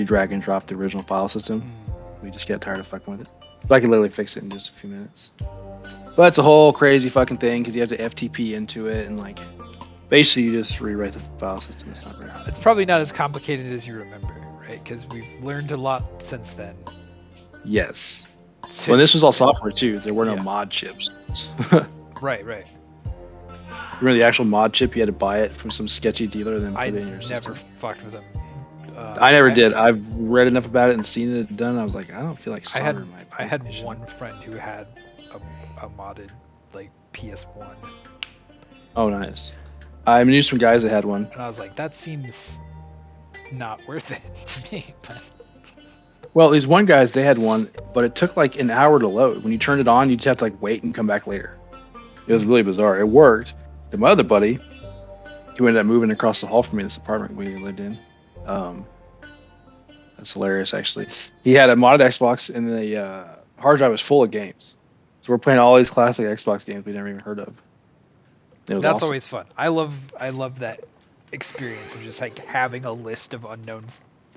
drag and drop the original file system. We just get tired of fucking with it. But I can literally fix it in just a few minutes. But it's a whole crazy fucking thing because you have to FTP into it and like basically you just rewrite the file system. It's not very hard. It's probably not as complicated as you remember, right? Because we've learned a lot since then. Yes. Well, this was all software too. There were no Yeah. mod chips. Right. Remember the actual mod chip? You had to buy it from some sketchy dealer and then put I it in your never system. fucked with them. I never did. I've read enough about it and seen it done. I was like, I don't feel like I had soldering my I had PlayStation. one friend who had a modded like PS1, Oh, nice. I knew some guys that had one. and I was like, that seems not worth it to me. But Well, these one guys, they had one, but it took like an hour to load. When you turned it on, you just have to like wait and come back later. It was really bizarre. It worked. And my other buddy, who ended up moving across the hall from me, this apartment we lived in. That's hilarious, actually. He had a modded Xbox, and the hard drive was full of games. So we're playing all these classic Xbox games we never even heard of. It was that's awesome. always fun. I love that experience of just like having a list of unknown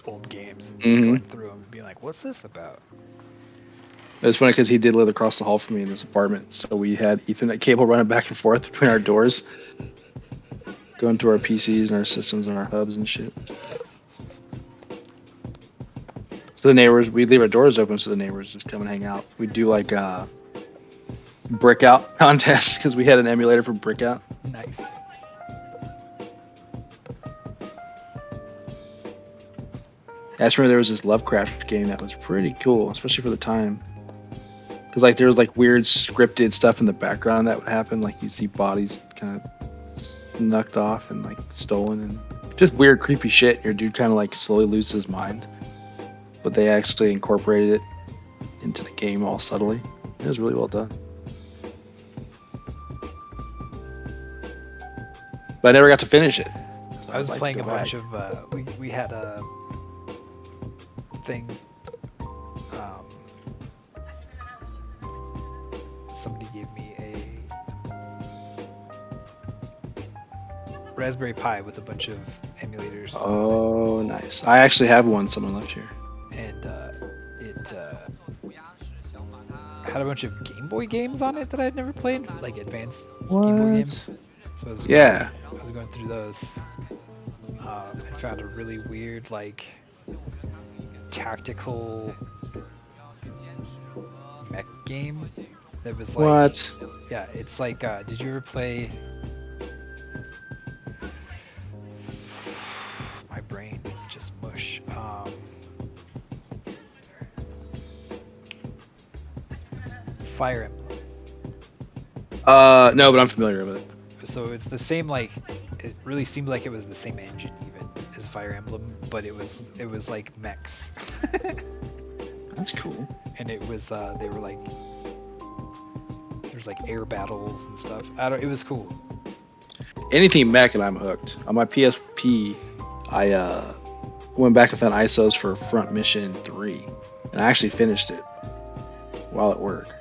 old games and just going through them and being like, what's this about? It was funny because he did live across the hall from me in this apartment, so we had Ethernet cable running back and forth between our doors, going through our PCs and our systems and our hubs and shit. So the neighbors, we'd leave our doors open so the neighbors just come and hang out. We'd do like brick out contests because we had an emulator for brick out. Nice. I just remember there was this Lovecraft game that was pretty cool, especially for the time. Because like there was like weird scripted stuff in the background that would happen, like you see bodies kind of snuck off and like stolen and just weird creepy shit. Your dude kind of like slowly loses his mind, but they actually incorporated it into the game all subtly. It was really well done. But I never got to finish it. So I was I'd like to playing go a bunch back. of we had a thing. Somebody gave me a Raspberry Pi with a bunch of emulators. Oh, nice. I actually have one. Someone left here. And it had a bunch of Game Boy games on it that I'd never played, like advanced Game Boy games. So I was going through those and found a really weird, like, tactical mech game that was like, What? yeah, it's like, did you ever play? My brain is just mush. Fire Emblem. No, but I'm familiar with it. So it's the same, like, it really seemed like it was the same engine even as Fire Emblem, but it was like mechs. That's cool. And it was they were like, there's like air battles and stuff. It was cool. Anything mech and I'm hooked. On my PSP, I went back and found ISOs for Front Mission 3, and I actually finished it while at work.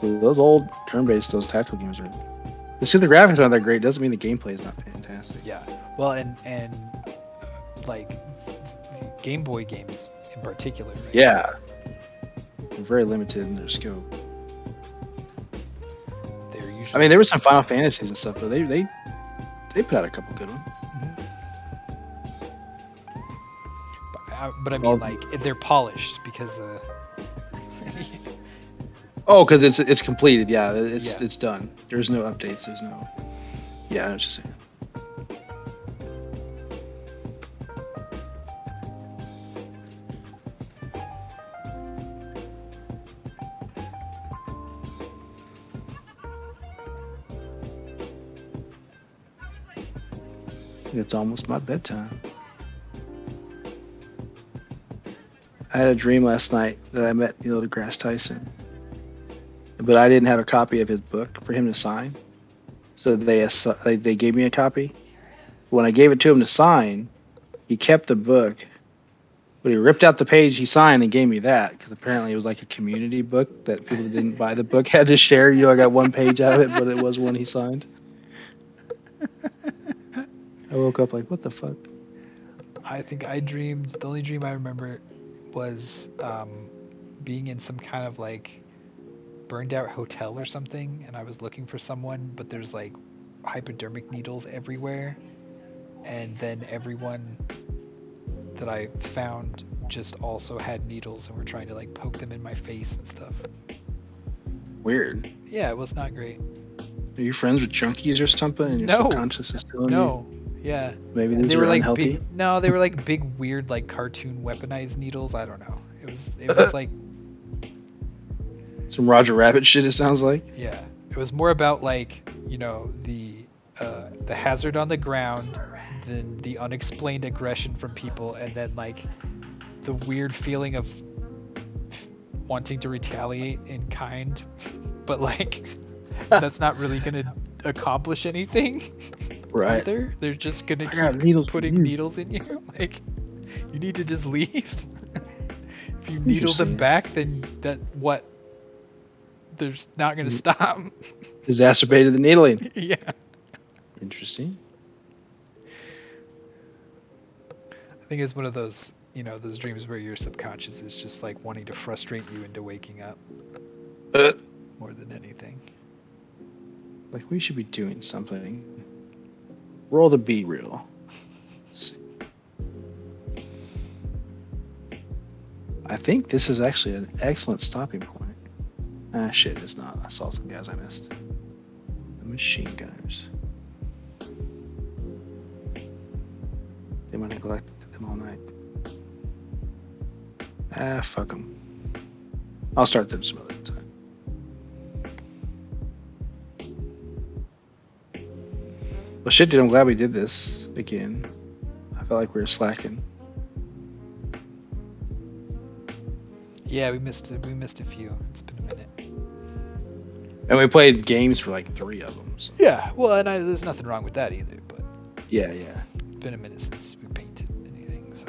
Those old turn-based, those tactical games are. Just because the graphics aren't that great doesn't mean the gameplay is not fantastic. Yeah. Well, and like Game Boy games in particular. Right? Yeah. They're very limited in their scope. They're usually. I mean, there were some Final Fantasies and stuff, but they put out a couple good ones. But I mean, like, they're polished because. Oh, because it's completed. Yeah, it's done. There's no updates. There's no. Yeah, I know what you're saying. It's almost my bedtime. I had a dream last night that I met Neil deGrasse Tyson, but I didn't have a copy of his book for him to sign. So they gave me a copy. When I gave it to him to sign, he kept the book, but he ripped out the page he signed and gave me that because apparently it was like a community book that people that didn't buy the book had to share. I got one page out of it, but it was one he signed. I woke up like, what the fuck? I think I dreamed. The only dream I remember was being in some kind of like burned out hotel or something, and I was looking for someone, but there's like hypodermic needles everywhere, and then everyone that I found just also had needles and were trying to like poke them in my face and stuff. Weird. Yeah, it was not great. Are you friends with junkies or something? And your subconscious is telling you? Yeah. Maybe And these they are were like unhealthy. they were like big, weird, like cartoon weaponized needles. I don't know. It was like Some Roger Rabbit shit. It sounds like. yeah. It was more about like the hazard on the ground, then the unexplained aggression from people, and then like the weird feeling of wanting to retaliate in kind, but like that's not really gonna accomplish anything. Right. Either. They're just gonna keep putting needles in you. Like, you need to just leave. If you needle them back, then what? There's not gonna stop. Exacerbated the needling. Yeah. Interesting. I think it's one of those, those dreams where your subconscious is just like wanting to frustrate you into waking up. More than anything. Like we should be doing something. Roll to be real. I think this is actually an excellent stopping point. Ah, shit, it's not. I saw some guys I missed. The machine gunners. They might have neglected them all night. Ah, fuck them. I'll start them some other time. Well, shit, dude, I'm glad we did this again. I felt like we were slacking. Yeah, we missed a few. It's been a minute. And we played games for like 3 of them. So. Yeah, well, and there's nothing wrong with that either, but yeah. It's been a minute since we painted anything, so.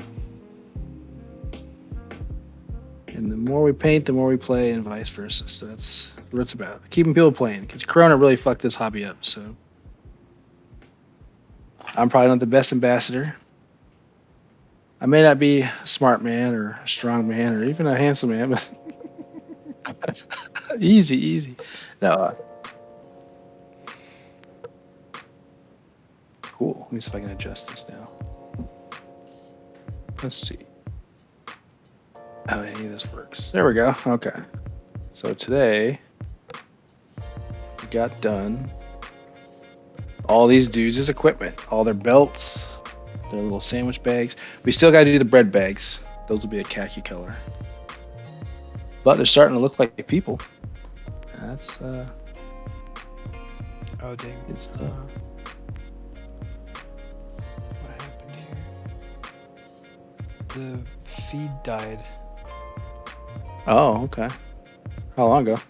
And the more we paint, the more we play, and vice versa. So that's what it's about. Keeping people playing, because Corona really fucked this hobby up, so. I'm probably not the best ambassador. I may not be a smart man or a strong man or even a handsome man, but easy. No. Cool. Let me see if I can adjust this now. Let's see how any of this works. There we go. Okay. So today we got done all these dudes' equipment, all their belts, their little sandwich bags. We still got to do the bread bags. Those will be a khaki color. But they're starting to look like people. That's oh dang. It's what happened here? The feed died. Oh, okay. How long ago?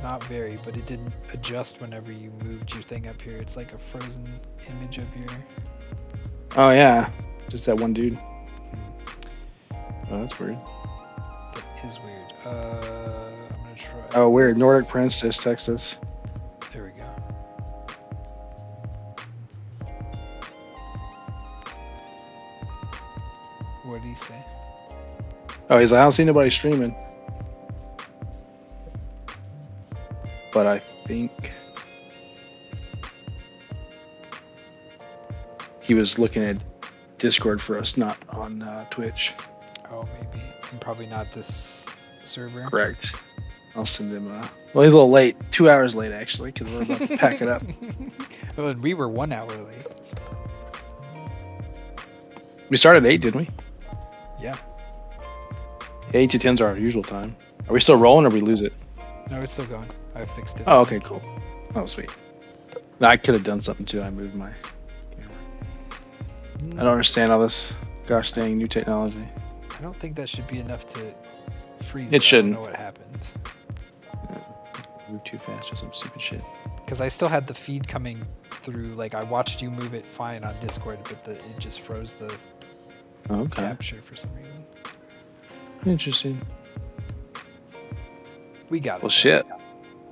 Not very, but it didn't adjust whenever you moved your thing up here. It's like a frozen image of your... Oh, yeah. Just that one dude. Oh, that's weird. That is weird. I'm gonna try... Oh, weird. Nordic Princess, Texas. There we go. What did he say? Oh, he's like, I don't see nobody streaming. But I think he was looking at Discord for us, not on Twitch. Oh, maybe. And probably not this server. Correct. I'll send him well, he's a little late. 2 hours late, actually, because we're about to pack it up. Well, we were 1 hour late. We started at 8, didn't we? Yeah. 8 to 10's our usual time. Are we still rolling or we lose it? No, it's still going. I fixed it. Oh, okay, cool. Oh, sweet. I could have done something too. I moved my camera. I don't understand all this gosh dang new technology. I don't think that should be enough to freeze It shouldn't. I don't know what happened. Move too fast or some stupid shit. Because I still had the feed coming through. Like I watched you move it fine on Discord, but it just froze the capture for some reason. Interesting. We got it. Well, shit.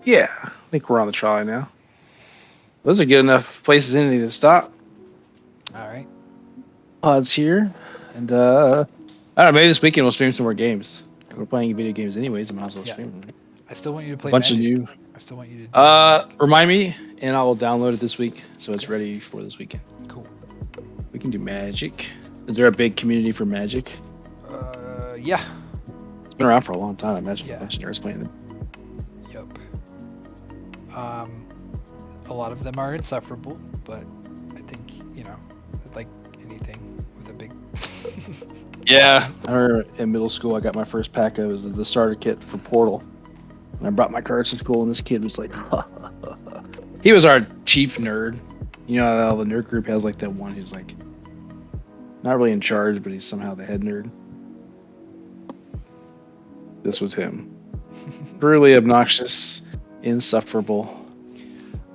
Yeah, I think we're on the trolley now. Those are good enough places in to stop. All right. Pod's here, and I don't know. Maybe this weekend we'll stream some more games. We're playing video games anyways. I might as well stream them. I still want you to play A bunch Magic. of new. I still want you to. Remind me, and I will download it this week, so it's ready for this weekend. Cool. We can do Magic. Is there a big community for Magic? Yeah. It's been around for a long time. I imagine Yeah. a bunch of nerds playing it. Yep. A lot of them are insufferable, but I think like anything with a big. Yeah. I remember in middle school, I got my first pack of the starter kit for Portal, and I brought my cards to school, and this kid was like, he was our chief nerd. You know, how the nerd group has like that one who's like not really in charge, but he's somehow the head nerd. This was him. Really obnoxious, insufferable.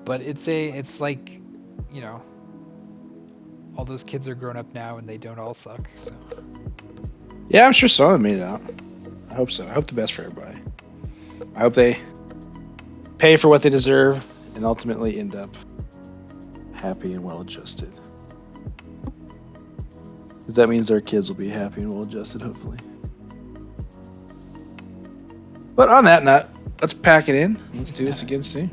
But it's like, all those kids are grown up now and they don't all suck. So. Yeah, I'm sure some of them made it out. I hope so. I hope the best for everybody. I hope they pay for what they deserve and ultimately end up happy and well adjusted. Because that means our kids will be happy and well adjusted, hopefully. But on that note, let's pack it in. Let's do this again soon.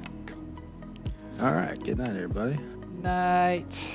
All right. Good night, everybody. Night.